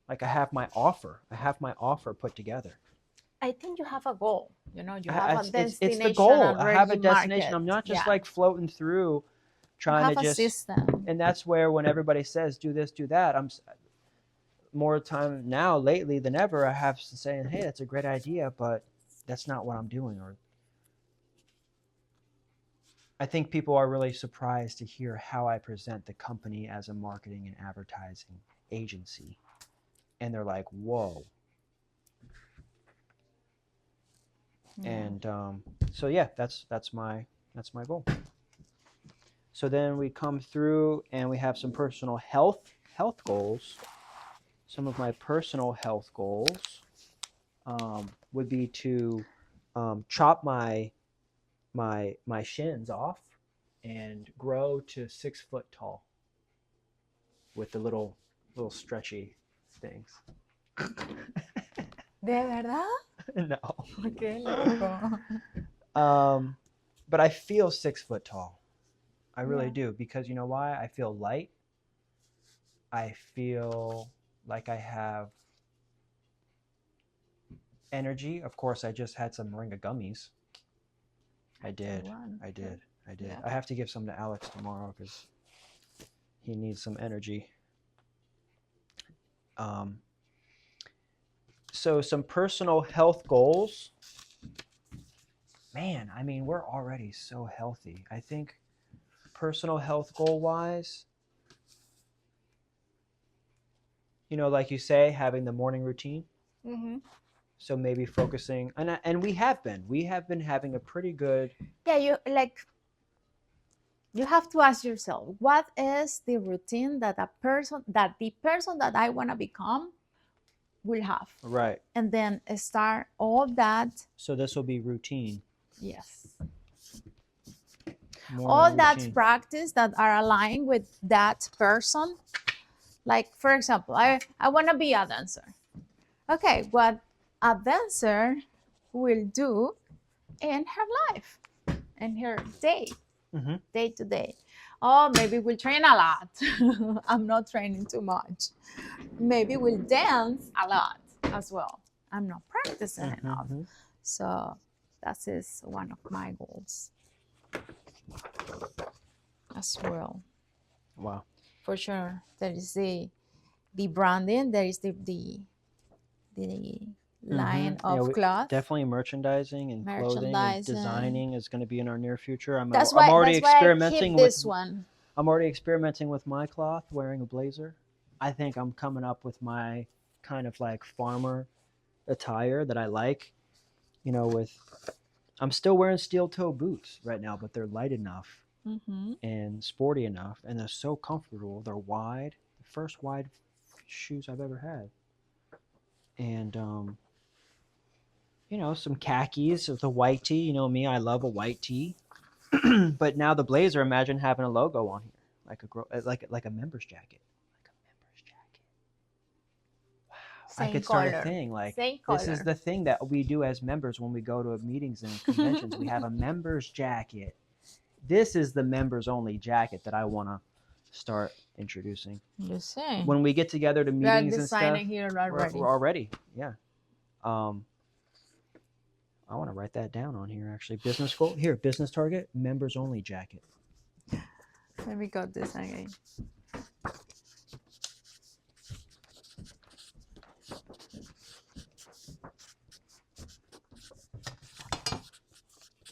like, I have my offer. I have my offer put together. I think you have a goal. You know, you have a destination. It's the goal. I have a Market. destination. I'm not just like floating through, trying to just. System. And that's where, when everybody says do this, do that, I'm more time now lately than ever. I have to say, hey, that's a great idea, but that's not what I'm doing. Or I think people are really surprised to hear how I present the company as a marketing and advertising agency, and they're like, whoa. Yeah. And so yeah, that's my goal. So then we come through and we have some personal health goals. Some of my personal health goals would be to chop my shins off and grow to 6 foot tall with the little stretchy things. ¿De verdad? No. Okay, loco. But I feel 6 foot tall. I really Yeah. do, because you know why? I feel light. I feel like I have energy. Of course, I just had some moringa gummies. I Good did. one. I Good. did. I did. Yeah. I have to give some to Alex tomorrow because he needs some energy. Um, so some personal health goals. Man, I mean, we're already so healthy. I think personal health goal wise, like you say, having the morning routine. Mm-hmm. So maybe focusing, and we have been having a pretty good. Yeah, you have to ask yourself, what is the routine that the person that I want to become will have, Right. and then start all that. So this will be routine. Yes, all Morning that routine. practice that are aligned with that person. Like, for example, I want to be a dancer. Okay, what a dancer will do in her life, in her Mm-hmm. day to day. Oh, maybe we'll train a lot. I'm not training too much. Maybe we'll dance a lot as well. I'm not practicing enough. Mm-hmm. So that is one of my goals as well. Wow. For sure. There is the branding, there is the line Yeah, of cloth, definitely merchandising and clothing and merchandising. designing is going to be in our near future. I'm That's already why I keep experimenting with this one. I'm already experimenting with my cloth, wearing a blazer. I think I'm coming up with my kind of like farmer attire that I like. With I'm still wearing steel toe boots right now, but they're light enough Mm-hmm. and sporty enough, and they're so comfortable. They're wide, the first wide shoes I've ever had, and some khakis with a white tee. You know me, I love a white tee. But now the blazer, imagine having a logo on here, like a member's jacket, like a member's jacket. Wow, I Same could start a color. thing like Same this is color. the thing that we do as members when we go to meetings and conventions. We have a member's jacket. This is the members only jacket that I want to start introducing You see. when we get together to We are meetings and stuff. designing here already. We're already, yeah. I want to write that down on here actually. Business goal here, business target, members only jacket. Let me got this again.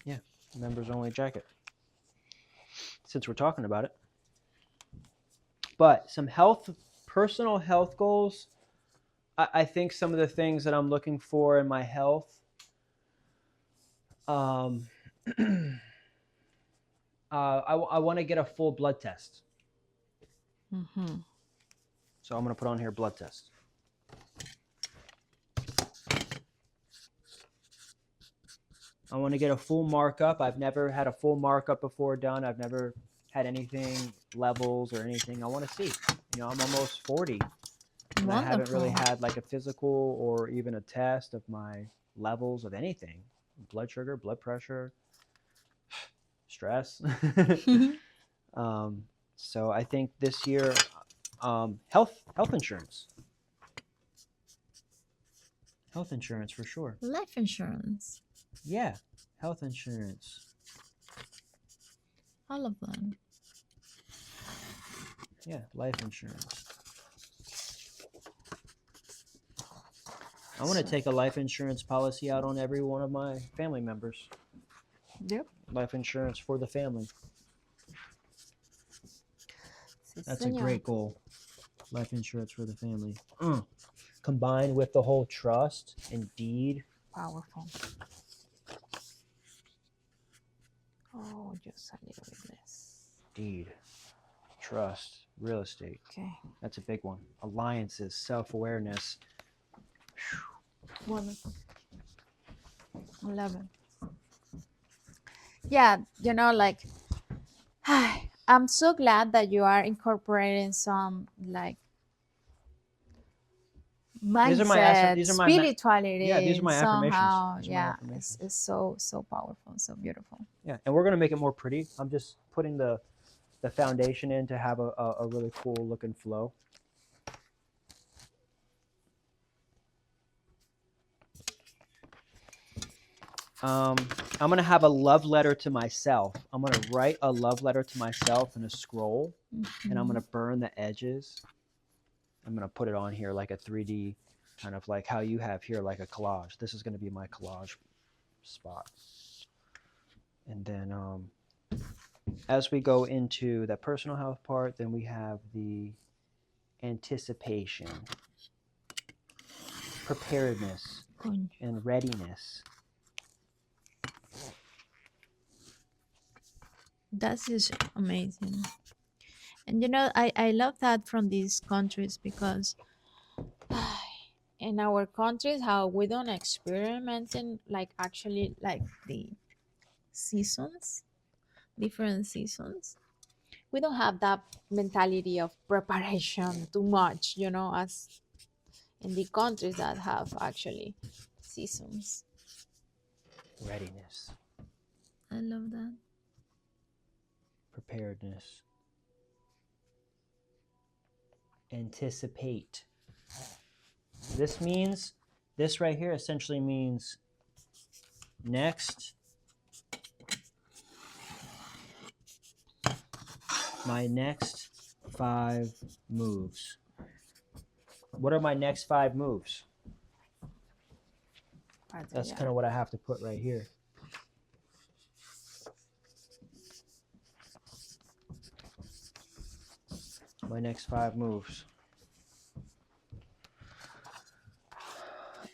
Yeah, members only jacket. Since we're talking about it. But some personal health goals. I think some of the things that I'm looking for in my health. I want to get a full blood test. Mm-hmm. So I'm going to put on here blood test. I want to get a full markup. I've never had a full markup before done. I've never had anything, levels or anything. I want to see. I'm almost 40. And I haven't really had like a physical or even a test of my levels of anything. Blood sugar, blood pressure, stress. So I think this year, health insurance. Health insurance for sure. Life insurance. Yeah, health insurance. All of them. Yeah, life insurance. I want to take a life insurance policy out on every one of my family members. Yep. Life insurance for the family. That's a great goal. Life insurance for the family. Combined with the whole trust and deed. Powerful. Oh, just a little bit less. Deed. Trust. Real estate. Okay. That's a big one. Alliances. Self-awareness. 11. Yeah, I'm so glad that you are incorporating some like mindset, these are my yeah, these are spirituality my affirmations. somehow. These are my Yeah, affirmations. it's so powerful, so beautiful. Yeah, and we're gonna make it more pretty. I'm just putting the foundation in to have a really cool look and flow. I'm gonna have a love letter to myself. I'm gonna write a love letter to myself in a scroll, and I'm gonna burn the edges. I'm gonna put it on here like a 3D, kind of like how you have here, like a collage. This is gonna be my collage spot. And then as we go into the personal health part, then we have the anticipation, preparedness, and readiness. That is amazing. And you know, I love that from these countries because in our countries how we don't experiment in like actually like the seasons, different seasons. We don't have that mentality of preparation too much, you know, as in the countries that have actually seasons. Readiness, I love that. preparedness, anticipate. This means, this right here essentially means next, my next 5 moves. What are my next 5 moves? That's kind of what I have to put right here. My next 5 moves.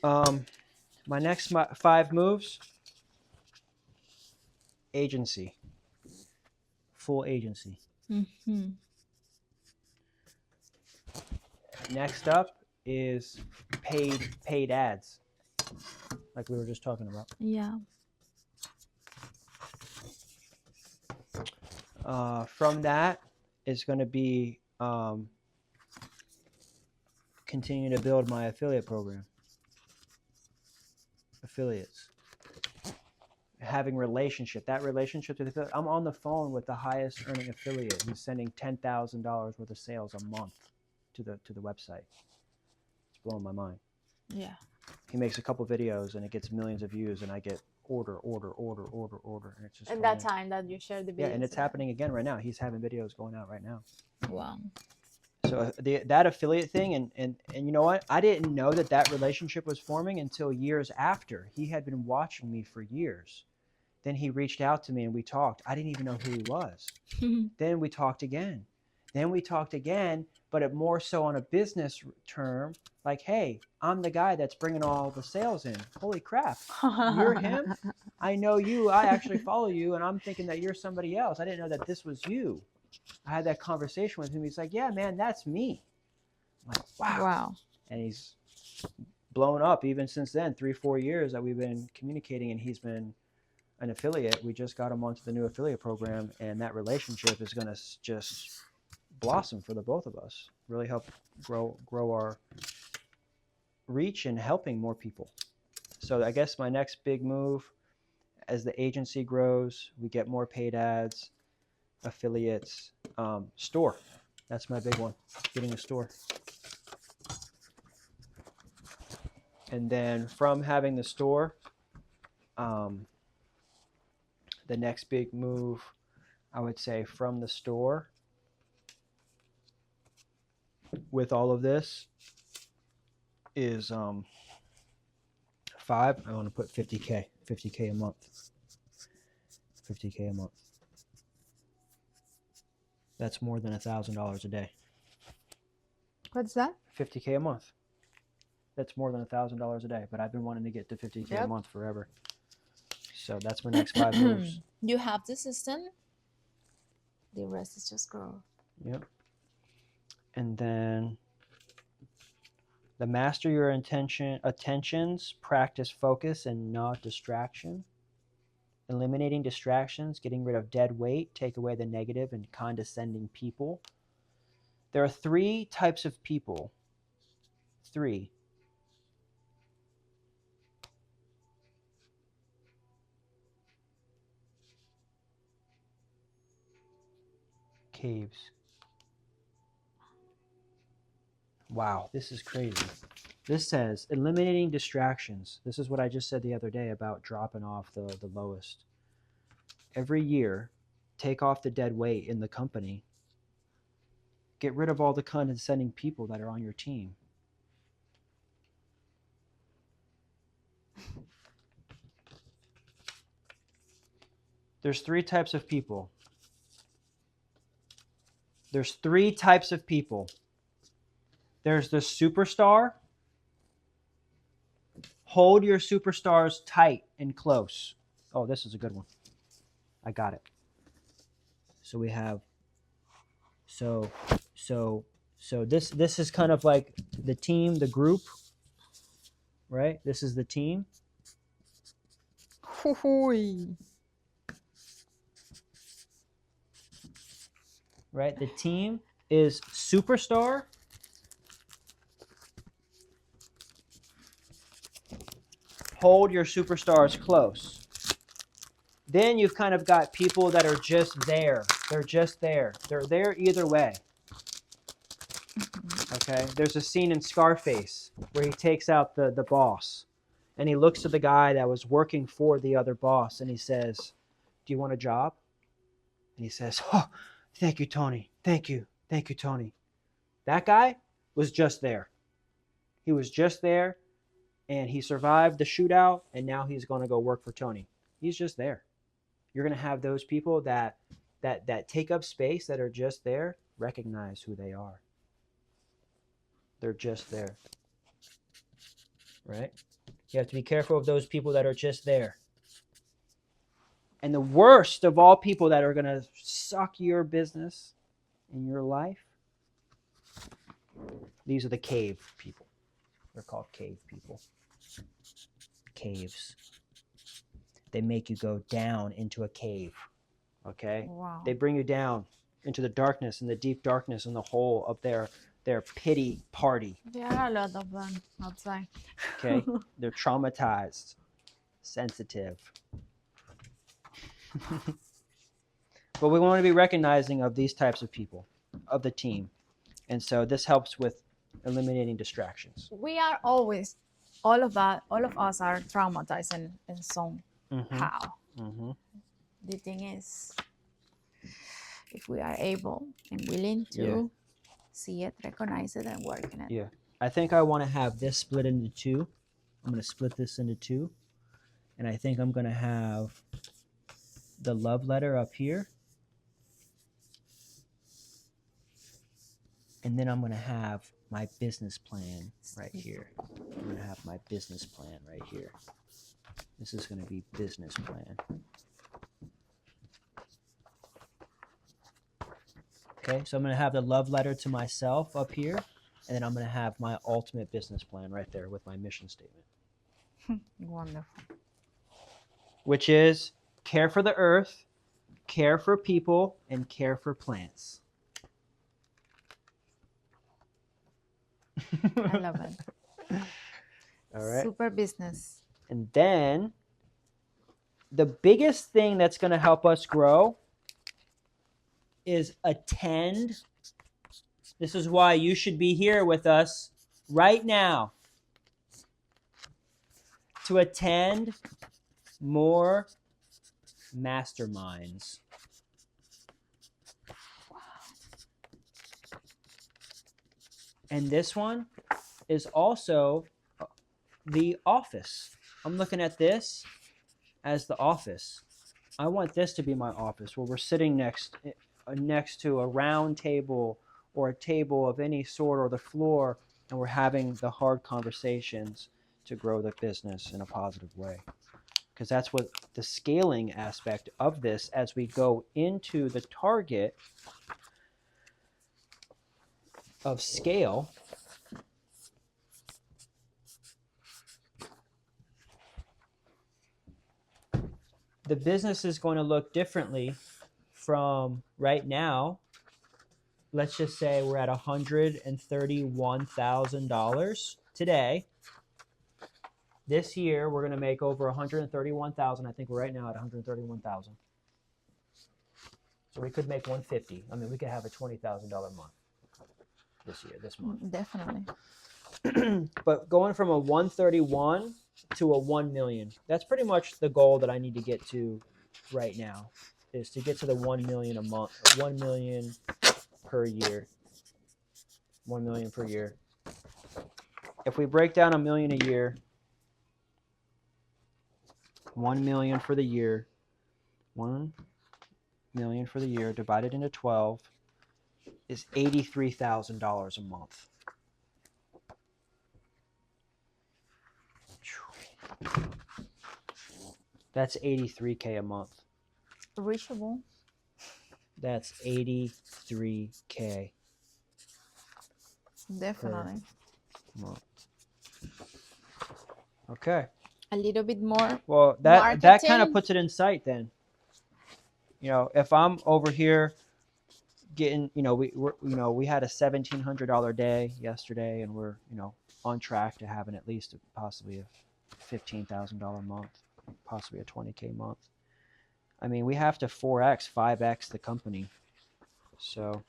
My next 5 moves, agency, full agency. Mm-hmm. Next up is paid ads, like we were just talking about. Yeah. From that is going to be continuing to build my affiliate program. Affiliates. Having relationship. That relationship with affiliate. I'm on the phone with the highest earning affiliate who's sending $10,000 worth of sales a month to the website. It's blowing my mind. Yeah. He makes a couple videos and it gets millions of views, and I get order, and it's just And that time that you shared the video. yeah, and it's happening again right now. He's having videos going out right now. Wow. So that affiliate thing, and you know what? I didn't know that relationship was forming until years after. He had been watching me for years. Then he reached out to me and we talked. I didn't even know who he was. Then we talked again. But it more so on a business term, like, hey, I'm the guy that's bringing all the sales in. Holy crap, you're him? I know you. I actually follow you, and I'm thinking that you're somebody else. I didn't know that this was you. I had that conversation with him. He's like, yeah, man, that's me. I'm like, wow. Wow. And he's blown up even since then, 3-4 years that we've been communicating, and he's been an affiliate. We just got him onto the new affiliate program, and that relationship is going to just blossom for the both of us. Really help grow our reach and helping more people. So I guess my next big move, as the agency grows, we get more paid ads, affiliates, store. That's my big one, getting a store. And then from having the store, the next big move, I would say, from the store with all of this is 5. I want to put 50K a month. 50K a month. That's more than $1,000 a day. What's that? 50K a month. That's more than $1,000 a day. But I've been wanting to get to 50K a month forever. So that's my next 5 moves. You have the system. The rest is just growth. Yep. And then the master your attentions, practice focus and not distraction. Eliminating distractions, getting rid of dead weight, take away the negative and condescending people. There are 3 types of people. 3. Caves. Wow, this is crazy. This says eliminating distractions. This is what I just said the other day about dropping off the lowest. Every year, take off the dead weight in the company. Get rid of all the condescending people that are on your team. There's three types of people. There's three types of people. There's the superstar. Hold your superstars tight and close. Oh, this is a good one. I got it. So we have so this is kind of like the team, the group, right? This is the team. Right? The team is superstar. Hold your superstars close. Then you've kind of got people that are just there. They're just there. They're there either way. Okay? There's a scene in Scarface where he takes out the boss. And he looks at the guy that was working for the other boss and he says, "Do you want a job?" And he says, "Oh, thank you, Tony. Thank you. Thank you, Tony." That guy was just there. He was just there and he survived the shootout and now he's going to go work for Tony. He's just there. You're going to have those people that take up space, that are just there. Recognize who they are. They're just there. Right? You have to be careful of those people that are just there. And the worst of all people that are going to suck your business in your life, these are the cave people. They're called cave people. Caves. They make you go down into a cave. Okay? Wow. They bring you down into the darkness and the deep darkness and the hole of their pity party. There are a lot of them outside. Okay? They're traumatized, sensitive. But we want to be recognizing of these types of people, of the team. And so this helps with eliminating distractions. We are always, all of us are traumatized in some how. The thing is, if we are able and willing to see it, recognize it, and work in it. Yeah. I think I want to have this split into two. I'm going to split this into two. And I think I'm going to have the love letter up here. And then I'm going to have my business plan right here. I'm going to have my business plan right here. This is going to be business plan. Okay, so I'm going to have the love letter to myself up here. And then I'm going to have my ultimate business plan right there with my mission statement. Wonderful. Which is care for the earth, care for people, and care for plants. I love it. All right. Super business. And then the biggest thing that's going to help us grow is attend. This is why you should be here with us right now to attend more masterminds. And this one is also the office. I'm looking at this as the office. I want this to be my office where we're sitting next to a round table or a table of any sort or the floor, and we're having the hard conversations to grow the business in a positive way. Because that's what the scaling aspect of this, as we go into the target of scale, the business is going to look differently from right now. Let's just say we're at $131,000 today. This year, we're going to make over $131,000. I think we're right now at $131,000. So we could make 150. I mean, we could have a $20,000 month this month. Definitely. But going from a 131 to a 1 million, that's pretty much the goal that I need to get to right now, is to get to the 1 million a month, 1 million per year. 1 million per year. If we break down a million a year, 1 million for the year, 1 million for the year divided into 12 is $83,000 a month. That's 83K a month. Reachable. That's 83K Definitely. per month. Okay. A little bit more. Well, that kind Marketing. of puts it in sight then. You know, if I'm over here getting, we had a $1,700 day yesterday, and we're, on track to having at least possibly a $15,000 month, possibly a 20K month. I mean, we have to 4x, 5x the company. So,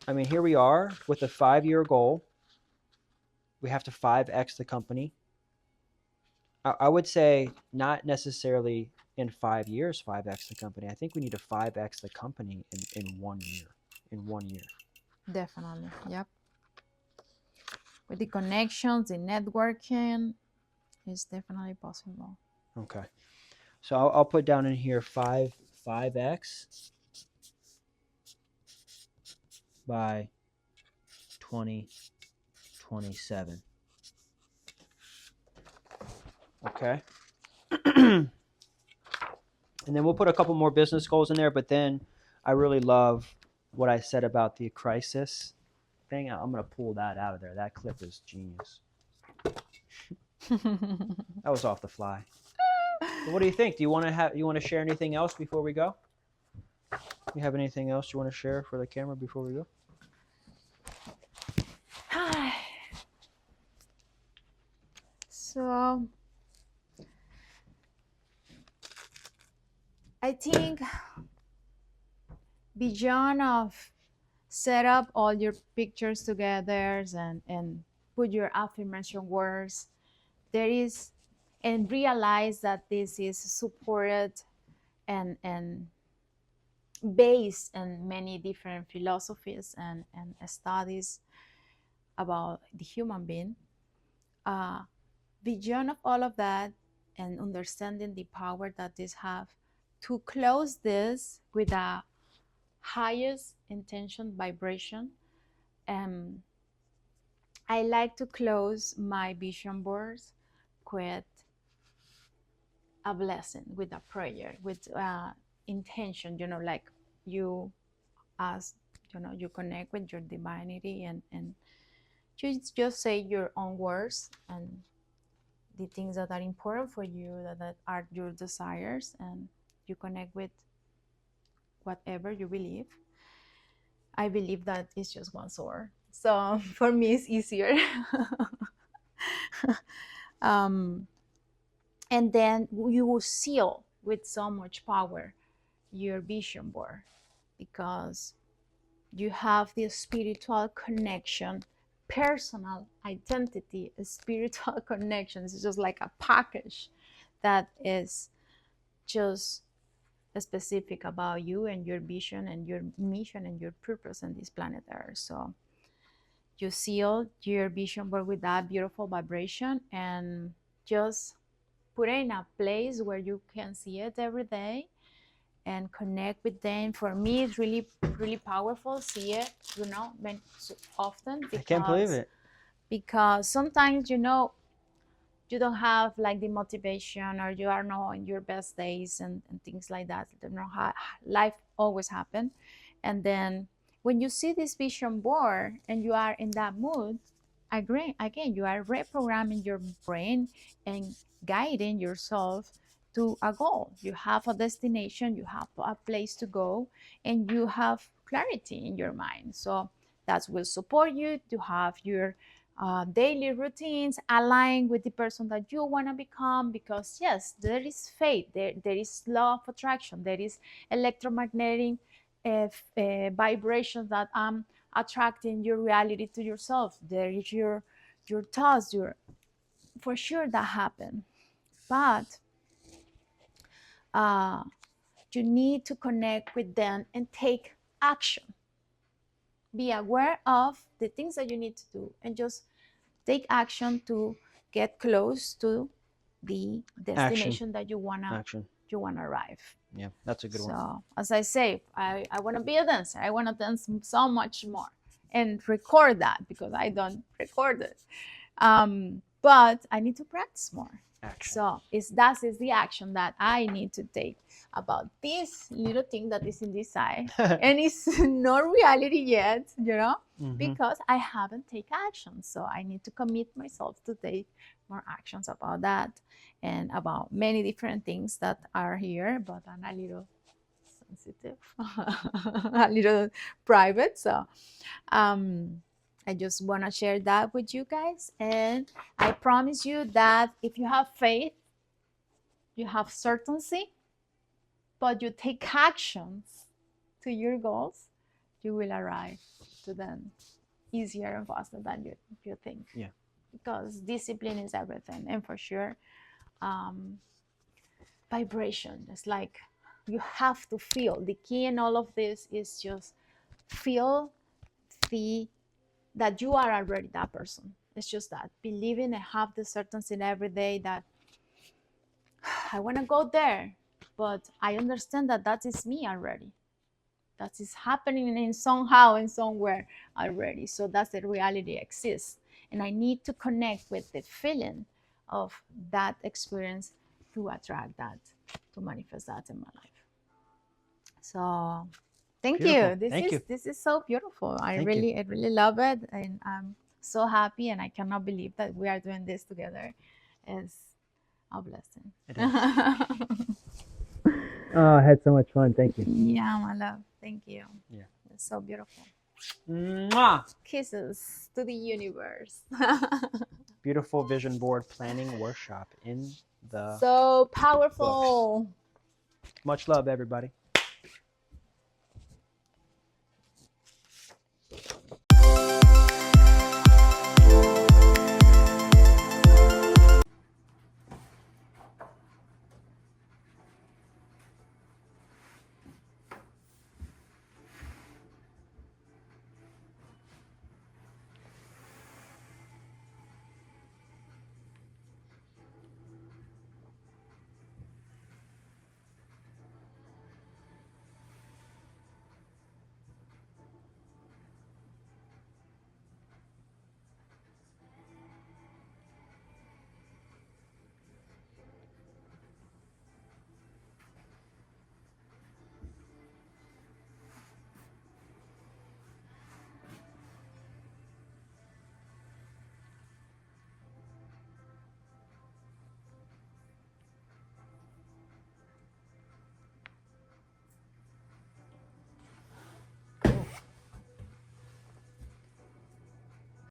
I mean, here we are with a 5-year goal. We have to 5x the company. I would say not necessarily in 5 years 5x the company. I think we need to 5x the company in 1 year. In 1 year. Definitely. Yep. With the connections, the networking, it's definitely possible. Okay. So I'll put down in here 5x by 2027. Okay. And then we'll put a couple more business goals in there, but then I really love what I said about the crisis thing. I'm going to pull that out of there. That clip is genius. That was off the fly. But what do you think? Do you want to share anything else before we go? You have anything else you want to share for the camera before we go? So I think beyond of set up all your pictures together and put your affirmation words, there is, and realize that this is supported and based in many different philosophies and studies about the human being. Beyond of all of that, and understanding the power that this have, to close this with a highest intention vibration, I like to close my vision boards with a blessing, with a prayer, with intention, like you ask, you connect with your divinity and you just say your own words and the things that are important for you, that are your desires, and you connect with whatever you believe. I believe that it's just one sword. So for me, it's easier. And then you will seal with so much power your vision board, because you have the spiritual connection, personal identity, spiritual connections. It's just like a package that is just specific about you and your vision and your mission and your purpose on this planet Earth. So you seal your vision board with that beautiful vibration and just put it in a place where you can see it every day and connect with them. For me, it's really, really powerful. See it, so often, because I can't believe it. Because sometimes, you don't have like the motivation, or you are not in your best days and things like that. Life always happen. And then when you see this vision board and you are in that mood, again, you are reprogramming your brain and guiding yourself to a goal. You have a destination, you have a place to go, and you have clarity in your mind. So that will support you to have your daily routines align with the person that you want to become, because yes, there is fate, there is law of attraction, there is electromagnetic vibrations that attracting your reality to yourself. There is your thoughts, your, for sure that happen. But uh, you need to connect with them and take action. Be aware of the things that you need to do and just take action to get close to the Action. destination that Action. you wanna arrive. Yeah, that's a good one. So as I say, I want to be a dancer. I want to dance so much more and record that, because I don't record it. But I need to practice more. Action. So that is the action that I need to take about this little thing that is in this side, and it's not reality yet, because I haven't taken action. So I need to commit myself to take more actions about that and about many different things that are here, but I'm a little sensitive, a little private. So I just want to share that with you guys. And I promise you that if you have faith, you have certainty, but you take actions to your goals, you will arrive to them easier and faster than you think. Yeah. Because discipline is everything. And for sure, vibration is like, you have to feel. The key in all of this is just feel that you are already that person. It's just that believing and have the certainty in every day that I want to go there, but I understand that that is me already. That is happening in somehow and somewhere already. So that's the reality exists. And I need to connect with the feeling of that experience to attract that, to manifest that in my life. So thank you. This is so beautiful. I really love it, and I'm so happy, and I cannot believe that we are doing this together. It's a blessing. It is. Oh, I had so much fun. Thank you. Yeah, my love. Thank you. Yeah. It's so beautiful. Mwah! Kisses to the universe. Beautiful vision board planning workshop in the so powerful. books. Much love, everybody.